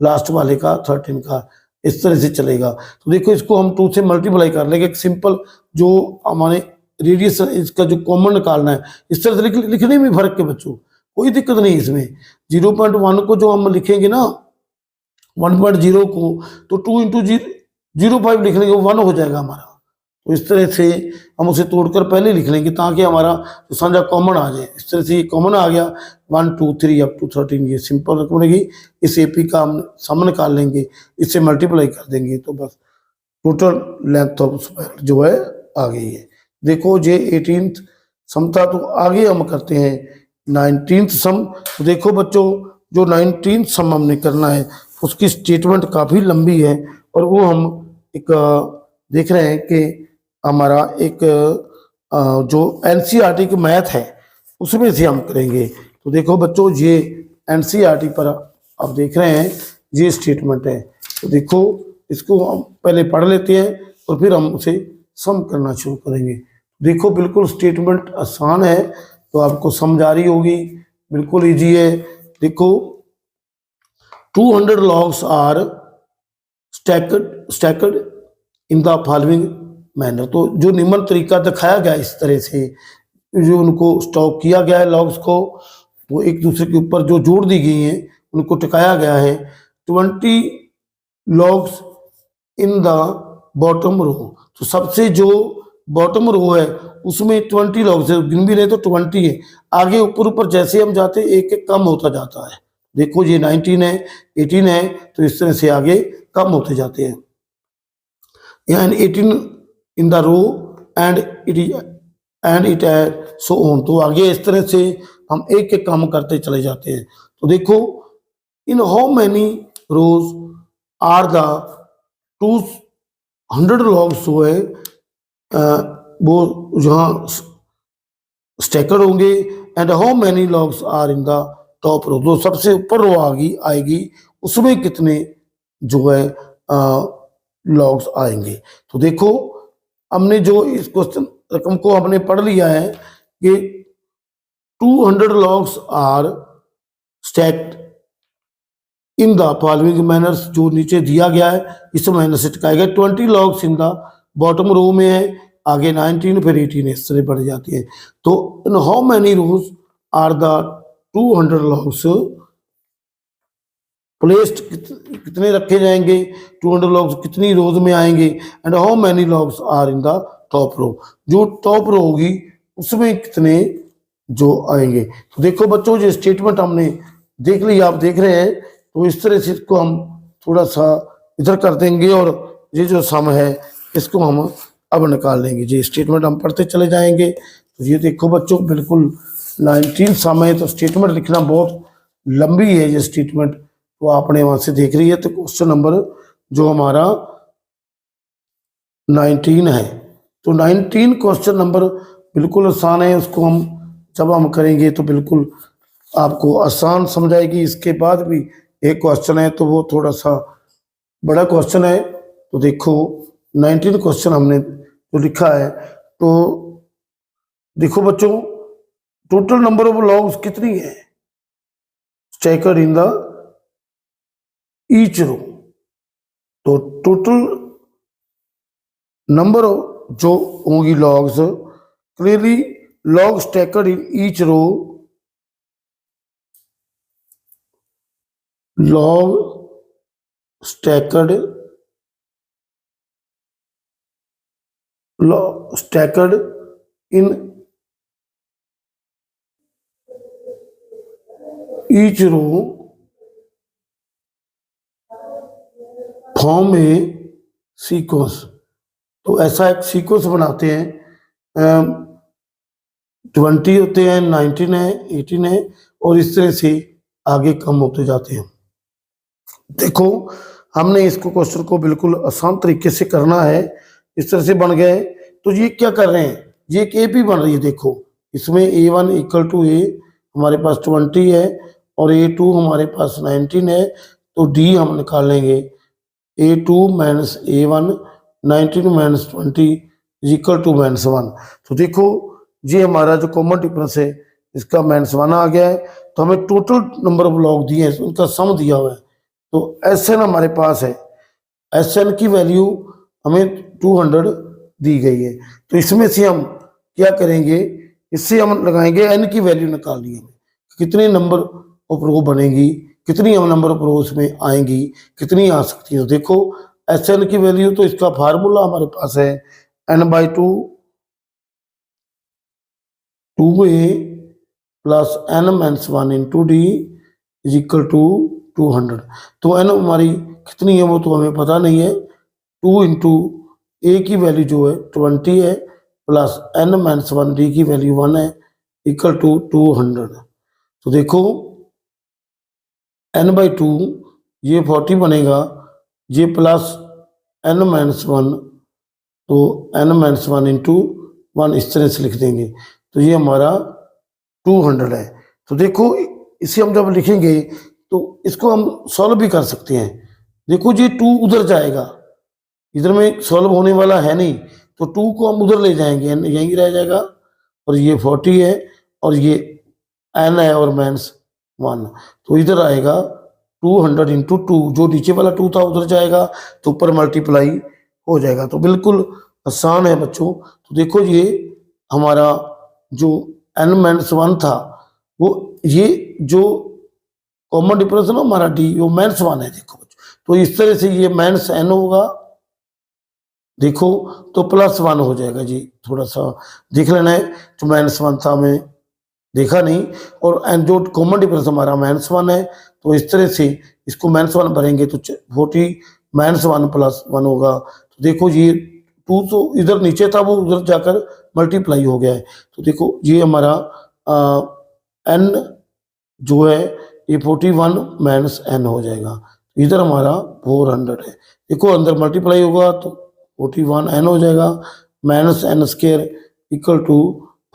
लास्ट वाले का 13 का, इस तरह से चलेगा। तो देखो इसको हम 2 से मल्टीप्लाई कर लेंगे, एक सिंपल जो हमारे रेडियस इसका जो कॉमन निकालना है, इस तरह से लिखने में फर्क है बच्चों, कोई दिक्कत नहीं इसमें। 0.1 को जो हम लिखेंगे ना 1.0 को, तो 2 इंटू 0.5 लिख लेंगे, 1 हो जाएगा हमारा। तो इस तरह से हम उसे तोड़कर पहले लिख लेंगे ताकि हमारा जो साझा कॉमन आ जाए। इस तरह से ये कॉमन आ गया, 1 2 3 अप टू 13, ये सिंपल रकम रहेगी। इस एपी का हम सम निकाल लेंगे, इससे मल्टीप्लाई कर देंगे, तो बस टोटल लेंथ ऑफ स्पाइरल जो है आ गई है। देखो ये 18th सम था, तो आगे हम करते हैं 19th सम। तो देखो बच्चों, जो 19th सम हमने करना है उसकी स्टेटमेंट काफ़ी लंबी है और वो हम एक देख रहे हैं कि हमारा एक जो एनसीईआरटी की मैथ है उसमें से हम करेंगे। तो देखो बच्चों, ये एनसीईआरटी पर आप देख रहे हैं ये स्टेटमेंट है। तो देखो इसको हम पहले पढ़ लेते हैं और फिर हम उसे सम करना शुरू करेंगे। देखो बिल्कुल स्टेटमेंट आसान है, तो आपको समझ आ रही होगी, बिल्कुल इजी है। देखो 200 logs are stacked in the following manner. तो जो निम्न तरीका दिखाया गया इस तरह से, जो उनको स्टॉक किया गया है लॉग्स को, वो एक दूसरे के ऊपर जो जोड़ दी गई हैं उनको टिकाया गया है। 20 logs in the bottom row, तो सबसे जो बॉटम रो है उसमें 20 लॉग्स है, गिन भी रहे तो 20 है। आगे ऊपर ऊपर जैसे हम जाते एक एक कम होता जाता है। देखो ये 19 है, 18 है, तो इस तरह से आगे कम होते जाते हैं। and 18 in the row and it so on। तो आगे इस तरह से हम एक एक काम करते चले जाते हैं। तो देखो in how many rows are the 200 logs जो है वो जहाँ स्टैकर होंगे, and how many logs are in the top row, तो सबसे ऊपर रो आएगी उसमें कितने जो है लॉग्स आएंगे। तो देखो हमने जो इस क्वेश्चन रकम को हमने पढ़ लिया है कि 200 logs are stacked in the following manners, जो नीचे दिया गया है इस मैनर से टिकाएगा। 20 logs in the bottom row में है, आगे 19 फिर 18 इस तरह बढ़ जाती है। तो in how many rows are the 200 logs placed, कितने रखे जाएंगे, 200 लॉग्स कितनी रोज में आएंगे, and how many logs are in the top row, जो टॉप रो होगी उसमें कितने जो आएंगे। तो देखो बच्चों, ये स्टेटमेंट हमने देख लिया, आप देख रहे हैं। तो इस तरह से इसको हम थोड़ा सा इधर कर देंगे और ये जो सम है इसको हम अब निकाल लेंगे। ये स्टेटमेंट हम पढ़ते चले जाएंगे। तो ये देखो बच्चों, बिल्कुल 19 सम है, तो स्टेटमेंट लिखना बहुत लंबी है ये स्टेटमेंट, तो आपने वहां से देख रही है। तो क्वेश्चन नंबर जो हमारा 19 है, तो 19 क्वेश्चन नंबर बिल्कुल आसान है, उसको हम जब हम करेंगे तो बिल्कुल आपको आसान समझाएगी। इसके बाद भी एक क्वेश्चन है, तो वो थोड़ा सा बड़ा क्वेश्चन है। तो देखो 19 क्वेश्चन हमने जो लिखा है, तो देखो बच्चों, टोटल नंबर ऑफ लॉग्स कितनी है स्टैकर्ड इन द ईच रो। तो टोटल नंबर जो होंगी logs, clearly log stacked in each row, log stacked stacked in each row form a sequence. तो ऐसा एक सीक्वेंस बनाते हैं, 20 होते हैं, 19 है, 18 है, और इस तरह से आगे कम होते जाते हैं। देखो हमने इसको क्वेश्चन को बिल्कुल आसान तरीके से करना है। इस तरह से बन गए, तो ये क्या कर रहे हैं, ये एक ए पी बन रही है। देखो इसमें A1 इक्वल टू ए हमारे पास 20 है, और A2 हमारे पास 19 है। तो डी हम निकाल लेंगे, A2 minus A1, 19 minus 20 equal to -1। तो देखो ये हमारा जो कॉमन डिफरेंस है, इसका -1 आ गया है। तो हमें टोटल नंबर ऑफ लॉग दिए हैं, उनका सम दिया हुआ है। तो SN हमारे पास है, SN की वैल्यू हमें 200 दी गई है। तो इसमें से हम क्या करेंगे, इससे हम लगाएंगे N की वैल्यू निकालनी है, कितने नंबर ऑफ रो बनेगी, कितनी हम नंबर ऑफ रो इसमें आएंगी, कितनी आ सकती है। तो देखो SN की वैल्यू, तो इसका फार्मूला हमारे पास है N/2 2A plus N-1 into D is equal to 200। तो N हमारी कितनी है वो तो हमें पता नहीं है। 2 इंटू ए की वैल्यू जो है 20 है, प्लस N-1 डी की वैल्यू 1 है, इक्वल टू 200। तो देखो N/2 ये 40 बनेगा, ये प्लस N-1, तो N-1 इंटू 1 इस तरह से लिख देंगे। तो ये हमारा 200 है। तो देखो इसे हम जब लिखेंगे तो इसको हम सॉल्व भी कर सकते हैं। देखो ये 2 उधर जाएगा, इधर में सॉल्व होने वाला है नहीं, तो 2 को हम उधर ले जाएंगे, यहीं रह जाएगा। और ये 40 है, और ये N है और -1, तो इधर आएगा 200 इंटू 2, जो नीचे वाला 2 था उधर जाएगा, तो ऊपर मल्टीप्लाई हो जाएगा। तो बिल्कुल आसान है बच्चों। तो देखो ये हमारा जो N-1 था, वो ये जो कॉमन डिफरेंस है ना हमारा डी, वो -1 है। देखो बच्चों, तो इस तरह से ये -N होगा, देखो तो +1 हो जाएगा जी। थोड़ा सा देख लेना है, तो -1 था, हमें देखा नहीं, और एन जो कॉमन डिफरेंस हमारा -1 है। तो इस तरह से इसको -1 भरेंगे तो 40 -1 +1 होगा। तो देखो ये 2 तो इधर नीचे था, वो उधर जाकर मल्टीप्लाई हो गया है। तो देखो ये हमारा N जो है ये 41 -N हो जाएगा। इधर हमारा 400 है, देखो अंदर मल्टीप्लाई होगा तो 41N हो जाएगा, -N² इक्वल टू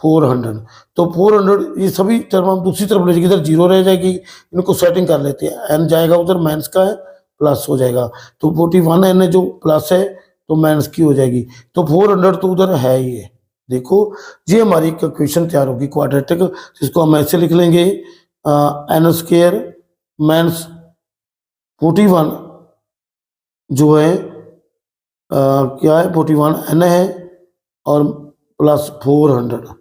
400। तो 400 ये सभी टर्म हम दूसरी तरफ ले जाएंगे, इधर 0 रह जाएगी, इनको सेटिंग कर लेते हैं। N जाएगा उधर, माइनस का है, प्लस हो जाएगा। तो 41N है जो प्लस है, तो माइनस की हो जाएगी। तो 400 तो उधर है ही है। देखो ये हमारी इक्वेशन तैयार होगी क्वाड्रेटिक, जिसको हम ऐसे लिख लेंगे, N² माइनस 41 जो है क्या है, 41N है, और प्लस 400।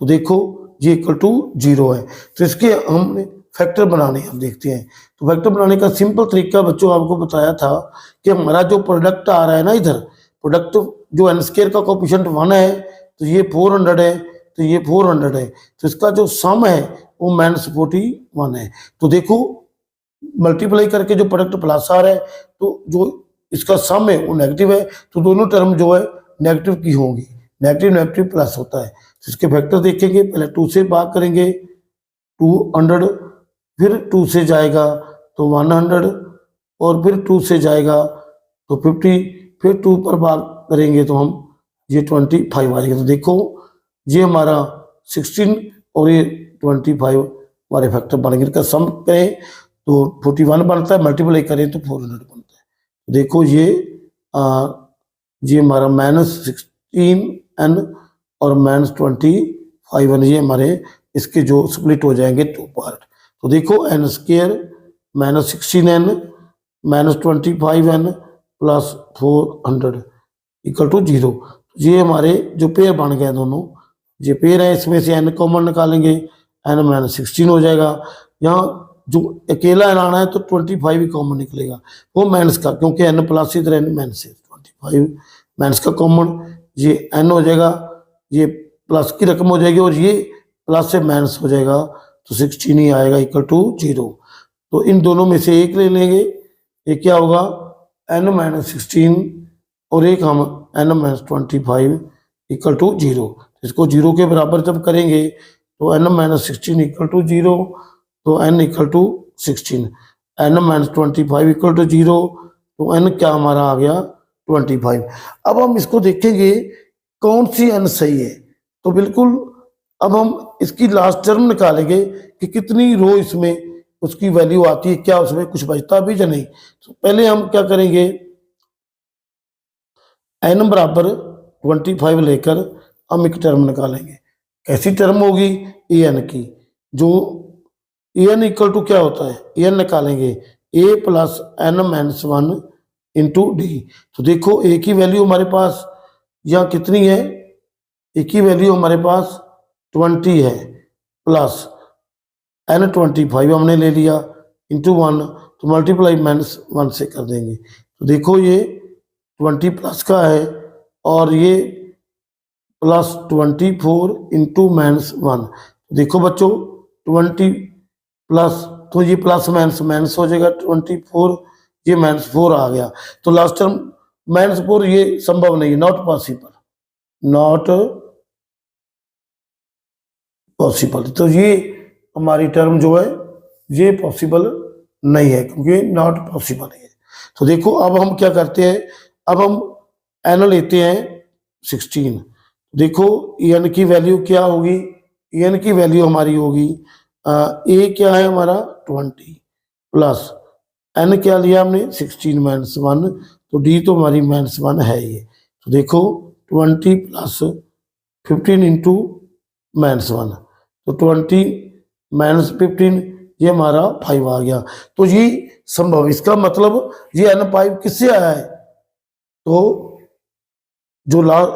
तो देखो ये इक्वल टू 0 है। तो इसके हमने फैक्टर बनाने हम देखते हैं। तो फैक्टर बनाने का सिंपल तरीका बच्चों आपको बताया था कि हमारा जो प्रोडक्ट आ रहा है ना, इधर प्रोडक्ट जो N² का कोएफिशिएंट 1 है, तो ये 400 है, तो ये 400 है। तो इसका जो सम है वो -41 है। तो देखो मल्टीप्लाई करके जो प्रोडक्ट प्लस आ रहा है, तो जो इसका सम है वो नेगेटिव है, तो दोनों टर्म जो है नेगेटिव की होंगी। नेगेटिव नेगेटिव प्लस होता है। तो इसके फैक्टर देखेंगे, पहले 2 से भाग करेंगे, 200, फिर 2 से जाएगा तो 100, और फिर 2 से जाएगा तो 50, फिर 2 पर भाग करेंगे तो हम ये 25 आ जाएगा। तो देखो ये हमारा 16 और ये 25 हमारे फैक्टर बन गए। इनका सम करें तो 41 बनता है, मल्टीप्लाई करें तो 400 बनता है। देखो ये हमारा -16n और -25n, ये हमारे इसके जो स्प्लिट हो जाएंगे 2 पार्ट। तो देखो n square -16n -25n plus 400 equal to 0। ये हमारे जो पेयर बन गए दोनों, ये पेयर है, इसमें से n कॉमन निकालेंगे, n -16 हो जाएगा। यहाँ जो अकेला n आना है तो 25 ही कॉमन निकलेगा, वो माइनस का, क्योंकि n प्लस इधर n माइनस है, 25 माइनस का कॉमन, ये n हो जाएगा, ये प्लस की रकम हो जाएगी और ये प्लस से माइनस हो जाएगा, तो 16 ही आएगा इक्वल टू 0। तो इन दोनों में से एक ले लेंगे, ये क्या होगा n -16 और एक हम n -25 इक्वल टू 0। इसको 0 के बराबर जब करेंगे तो n -16 इक्वल टू 0, तो n equal to 16, n -25 equal to 0, तो n क्या हमारा आ गया 25। अब हम इसको देखेंगे कौन सी n सही है, तो बिल्कुल अब हम इसकी लास्ट टर्म निकालेंगे कि कितनी रो इसमें उसकी वैल्यू आती है, क्या उसमें कुछ बचता भी या नहीं। तो पहले हम क्या करेंगे, n बराबर 25 लेकर हम एक टर्म निकालेंगे। कैसी टर्म होगी, ए एन की, जो ए एन इक्वल टू क्या होता है, ए एन निकालेंगे A plus N minus 1 into D. तो देखो ए की वैल्यू हमारे पास यहाँ कितनी है, ए की वैल्यू हमारे पास 20 है, प्लस n 25 हमने ले लिया इंटू 1, तो मल्टीप्लाई -1 से कर देंगे। तो देखो ये 20 प्लस का है और ये प्लस 24 इंटू -1। देखो बच्चों 20 प्लस, तो ये प्लस माइनस हो जाएगा 24, ये -4 आ गया। तो लास्ट टर्म -4, ये संभव नहीं है, नॉट पॉसिबल। तो ये हमारी टर्म जो है ये पॉसिबल नहीं है, क्योंकि नॉट पॉसिबल है। तो देखो अब हम क्या करते हैं, अब हम n लेते हैं 16। देखो n की वैल्यू क्या होगी, n की वैल्यू हमारी होगी a क्या है हमारा 20, प्लस n क्या लिया हमने 16 -1, तो d तो हमारी -1 है ये। तो देखो 20 प्लस 15 इंटू -1, तो 20 -15, ये हमारा 5 आ गया। तो ये संभव, इसका मतलब ये n5 किससे आया है, तो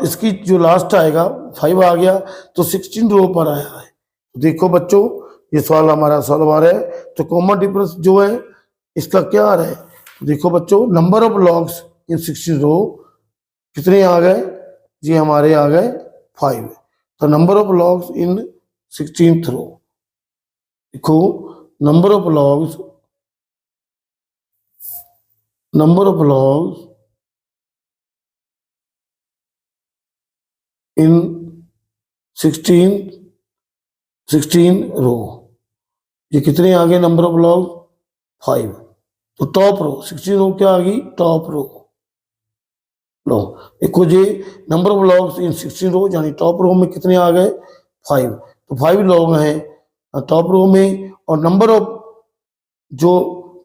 इसकी जो लास्ट आएगा 5 आ गया, तो 16 रो पर आया है। तो देखो बच्चों ये सवाल हमारा सॉल्व आ रहा है। तो कॉमन डिफरेंस जो है इसका क्या आ रहा है, तो देखो बच्चों नंबर ऑफ लॉग्स इन 16 रो कितने आ गए, ये हमारे आ गए 5। तो number of logs in 16th रो, देखो नंबर ऑफ लॉग्स इन 16 रो, ये कितने आ गए नंबर ऑफ लॉग 5। तो टॉप रो 16 रो क्या आ गई, टॉप रो। लो देखो जी number of logs in 16 row, यानी टॉप रो में कितने आ गए 5, तो 5 लॉग हैं टॉप रो में, और नंबर ऑफ जो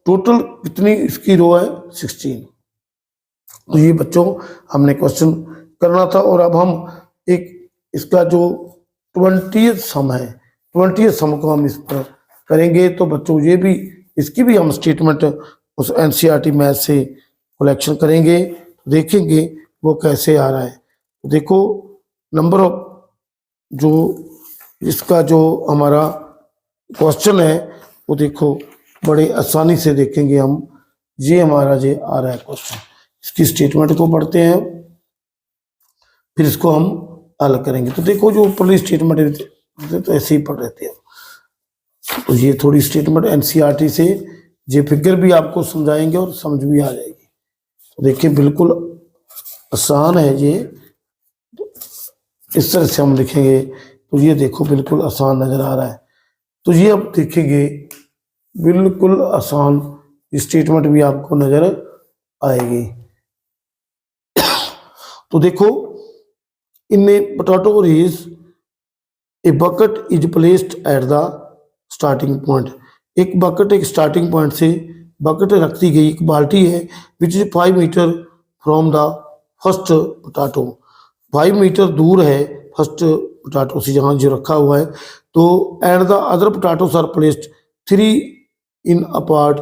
टोटल कितनी इसकी रो है 16। तो ये बच्चों हमने क्वेश्चन करना था। और अब हम एक इसका जो 20th सम है, 20th सम को हम इस पर करेंगे। तो बच्चों ये भी, इसकी भी हम स्टेटमेंट उस एनसीईआरटी मैथ से कलेक्शन करेंगे, देखेंगे वो कैसे आ रहा है। तो देखो नंबर ऑफ जो इसका जो हमारा क्वेश्चन है वो देखो बड़े आसानी से देखेंगे हम, ये हमारा ये आ रहा है क्वेश्चन। इसकी स्टेटमेंट को पढ़ते हैं, फिर इसको हम हल करेंगे। तो देखो जो ऊपरली स्टेटमेंट तो ऐसे ही पढ़ रहे थे, तो ये थोड़ी स्टेटमेंट एनसीईआरटी से ये फिगर भी आपको समझाएंगे और समझ भी आ जाएगी। तो देखिए बिल्कुल आसान है ये, इस तरह से हम लिखेंगे तो ये देखो बिल्कुल आसान नजर आ रहा है। तो ये अब देखेंगे बिल्कुल आसान स्टेटमेंट भी आपको नजर आएगी। तो देखो इनमें potato race a bucket is placed at the starting point. एक बकेट एक स्टार्टिंग पॉइंट से बकेट रख दी गई, एक बाल्टी है which is 5 metre from the first potato. 5 metre दूर है फर्स्ट पोटाटो से जहाँ जो रखा हुआ है। तो and the other potatoes are placed 3 in apart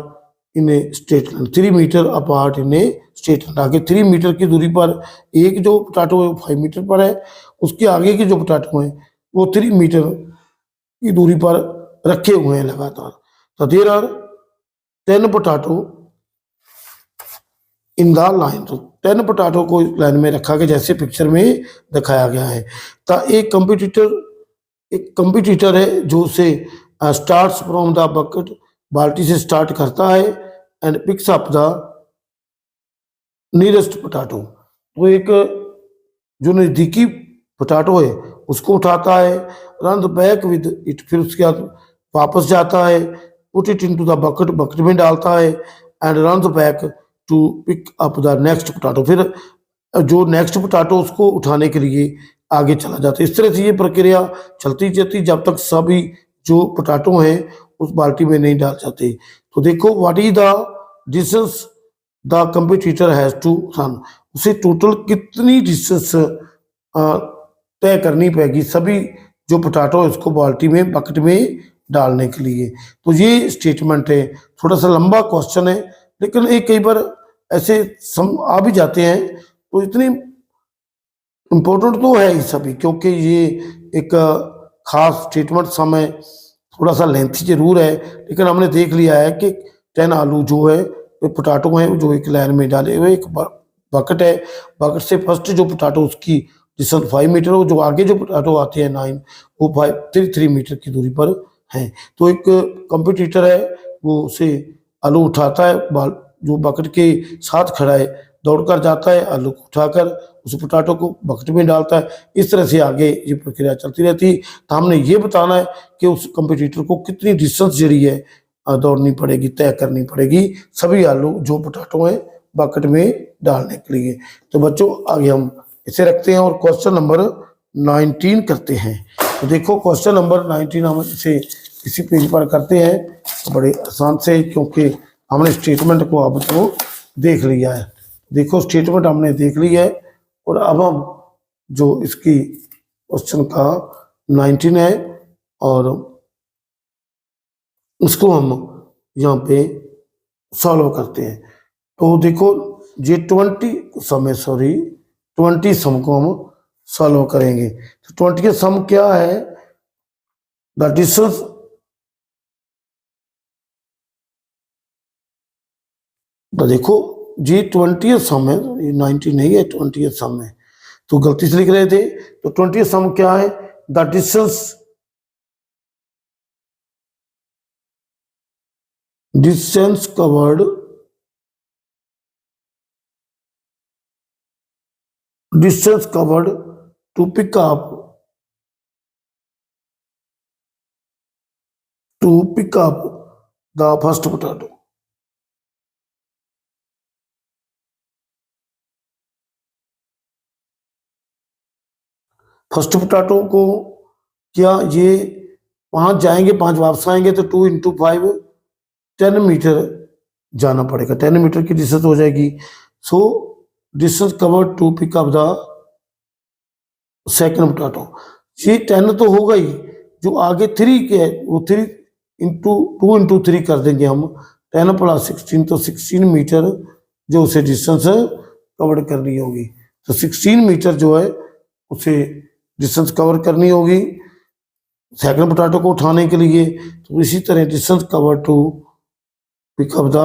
in a straight line. 3 metre apart in a straight line. आगे 3 मीटर की दूरी पर एक जो पोटाटो है वो 5 मीटर पर है, उसके आगे के जो पोटाटो हैं वो 3 मीटर की दूरी पर रखे हुए हैं लगातार। तो there are 10 potato in the line. तो 10 पोटाटो को लाइन में रखा गया जैसे पिक्चर में दिखाया गया है। तो एक कंपटीटर है जो से स्टार्ट्स फ्रॉम द बकेट, बाल्टी से स्टार्ट करता है, and picks up the nearest potato. तो एक जो नज़दीकी पोटाटो है उसको उठाता है, रन बैक विद इट, फिर उसके बाद वापस जाता है, put it into the bucket, bucket में डालता है, and run back to pick up the next potato. फिर जो नेक्स्ट पोटाटो उसको उठाने के लिए आगे चला जाता है। इस तरह से ये प्रक्रिया चलती जाती जब तक सभी जो पोटाटो हैं उस बाल्टी में नहीं डाल जाते। तो देखो what is the distance the competitor has to run. उसे टोटल कितनी डिस्टेंस तय करनी पड़ेगी सभी जो पोटाटो है उसको बाल्टी में बकेट में डालने के लिए। तो ये स्टेटमेंट है, थोड़ा सा लंबा क्वेश्चन है लेकिन एक कई बार ऐसे सम आ भी जाते हैं। तो इतनी इम्पोर्टेंट तो है ही सभी, क्योंकि ये एक खास स्टेटमेंट समय थोड़ा सा लेंथी जरूर है, लेकिन हमने देख लिया है कि 10 आलू जो है पोटाटो हैं जो एक लाइन में डाले हुए, एक बकेट है, बकेट से फर्स्ट जो पोटाटो उसकी डिस्टेंस 5 मीटर हो, जो आगे जो पोटाटो आते हैं 9 वो 3 मीटर की दूरी पर हैं। तो एक कंपटीटर है वो उसे आलू उठाता है, जो बकेट के साथ खड़ा है दौड़कर जाता है, आलू को उठाकर उस पोटाटो को बकेट में डालता है। इस तरह से आगे ये प्रक्रिया चलती रहती है। तो हमने ये बताना है कि उस कंपटीटर को कितनी डिस्टेंस जरी है दौड़नी पड़ेगी, तय करनी पड़ेगी सभी आलू जो पोटाटो हैं बकेट में डालने के लिए। तो बच्चों आगे हम इसे रखते हैं और क्वेश्चन नंबर 19 करते हैं। तो देखो क्वेश्चन नंबर 19 हम इसे इसी पेज पर करते हैं, तो बड़े आसान से, क्योंकि हमने स्टेटमेंट को अब तो देख लिया है। देखो स्टेटमेंट हमने देख लिया है और अब हम जो इसकी क्वेश्चन का 19 है और उसको हम यहाँ पे सॉल्व करते हैं। तो देखो ये 20 सम को हम सॉल्व करेंगे। तो 20 के सम क्या है, द डिस्टेंस तो देखो ये 20 सम है, ये 90 नहीं है, 20 सम है, तो गलती से लिख रहे थे। तो 20 सम क्या है, the distance covered to pick up the first potato. First potato को क्या ये 5 जाएंगे 5 वापस आएंगे, तो 2 × 5 10 मीटर जाना पड़ेगा, 10 मीटर की डिस्टेंस हो जाएगी। So distance covered to pick up the second potato, ये 10 तो होगा ही, जो आगे 3 के है वो 2 × 3 कर देंगे हम, 10 + 16 तो 16 मीटर जो उसे डिस्टेंस कवर करनी होगी। तो 16 मीटर जो है उसे डिस्टेंस कवर करनी होगी सेकंड पोटैटो को उठाने के लिए। तो इसी तरह distance cover to pick up the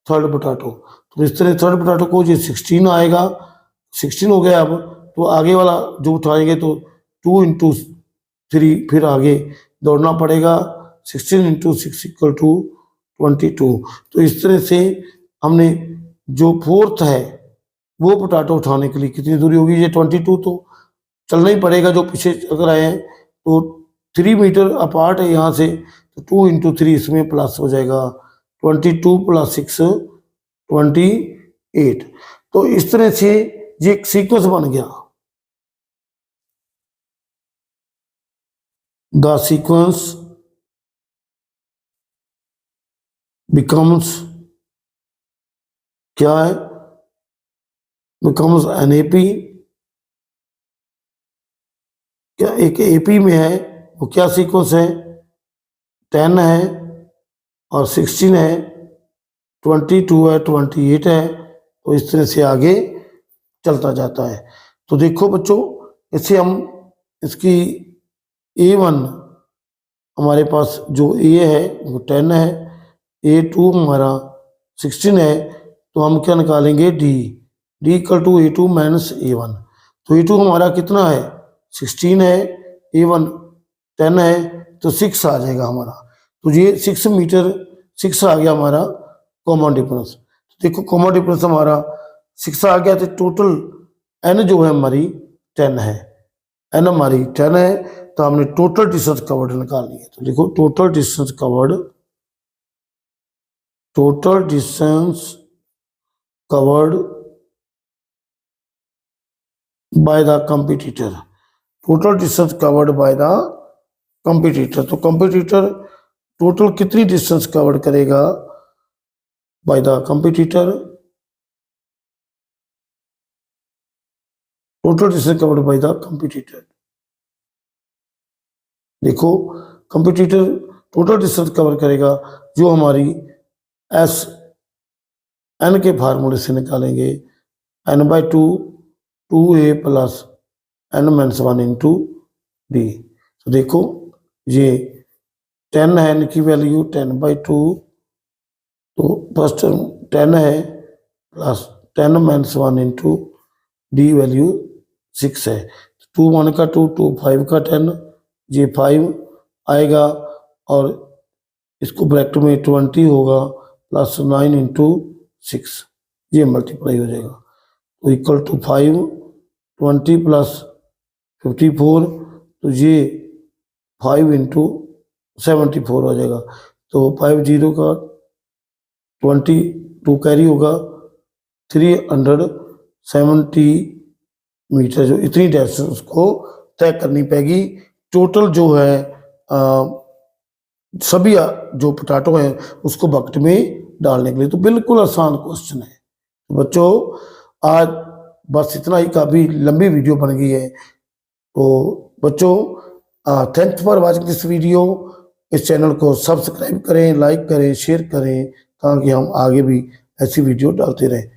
third potato, तो इस तरह थर्ड पोटैटो को ये 16 आएगा, 16 हो गया। अब तो आगे वाला जो उठाएंगे तो 2 × 3 फिर आगे दौड़ना पड़ेगा, 16 × 6 = 22। तो इस तरह से हमने जो फोर्थ है वो पोटैटो उठाने के लिए कितनी दूरी होगी, ये 22, तो चलना ही पड़ेगा। जो पीछे अगर आए हैं तो 3 मीटर अपार्ट है यहाँ से, तो 2 × 3 इसमें प्लस हो जाएगा, 22 + 6 28। तो इस तरह से ये एक सीक्वेंस बन गया। द सीक्वेंस बिकम्स, क्या है, बिकम्स एन एपी, क्या एक एपी में है, वो क्या सीक्वेंस है, 10 है और 16 है, 22 है, 28 है, तो इस तरह से आगे चलता जाता है। तो देखो बच्चों, इससे हम इसकी A1 हमारे पास जो A है वो 10 है, A2 हमारा 16 है, तो हम क्या निकालेंगे, D equal to A2 minus A1। तो A2 हमारा कितना है, 16 है, A1 10 है, तो 6 आ जाएगा हमारा। तो ये 6 मीटर 6 आ गया हमारा कॉमन डिफरेंस। देखो कॉमन डिफरेंस हमारा 6 आ गया, तो टोटल एन जो है हमारी 10 है, एन हमारी 10 है, तो हमने टोटल डिस्टेंस कवर्ड निकालनी है। तो देखो total distance covered by the competitor, total distance covered by the competitor. तो कंपटीटर टोटल कितनी डिस्टेंस कवर्ड करेगा by the competitor, total distance covered by the competitor. देखो कंपटीटर टोटल डिस्टेंस कवर करेगा जो हमारी एस एन के फार्मूले से निकालेंगे, n/2 2a plus n-1 into D. तो देखो ये 10 है, n की वैल्यू 10/2, तो फर्स्ट 10 है प्लस 10-1 इंटू डी वैल्यू 6 है। 2 1 का 2, 2 5 का 10, ये 5 आएगा और इसको ब्रैकेट में 20 होगा प्लस 9 इंटू 6, ये मल्टीप्लाई हो जाएगा, तो इक्वल टू 5 20 प्लस 54, तो ये 5 इंटू 74 हो जाएगा। तो 5 0 का 22 कैरी होगा, 370 मीटर, जो इतनी डिस्टेंस को तय करनी पड़ेगी टोटल जो है सभी जो पोटैटो हैं उसको बकेट में डालने के लिए। तो बिल्कुल आसान क्वेश्चन है। तो बच्चों आज बस इतना ही, काफ़ी लंबी वीडियो बन गई है। तो बच्चों thanks for watching this video. इस चैनल को सब्सक्राइब करें, लाइक करें, शेयर करें, ताकि हम आगे भी ऐसी वीडियो डालते रहें।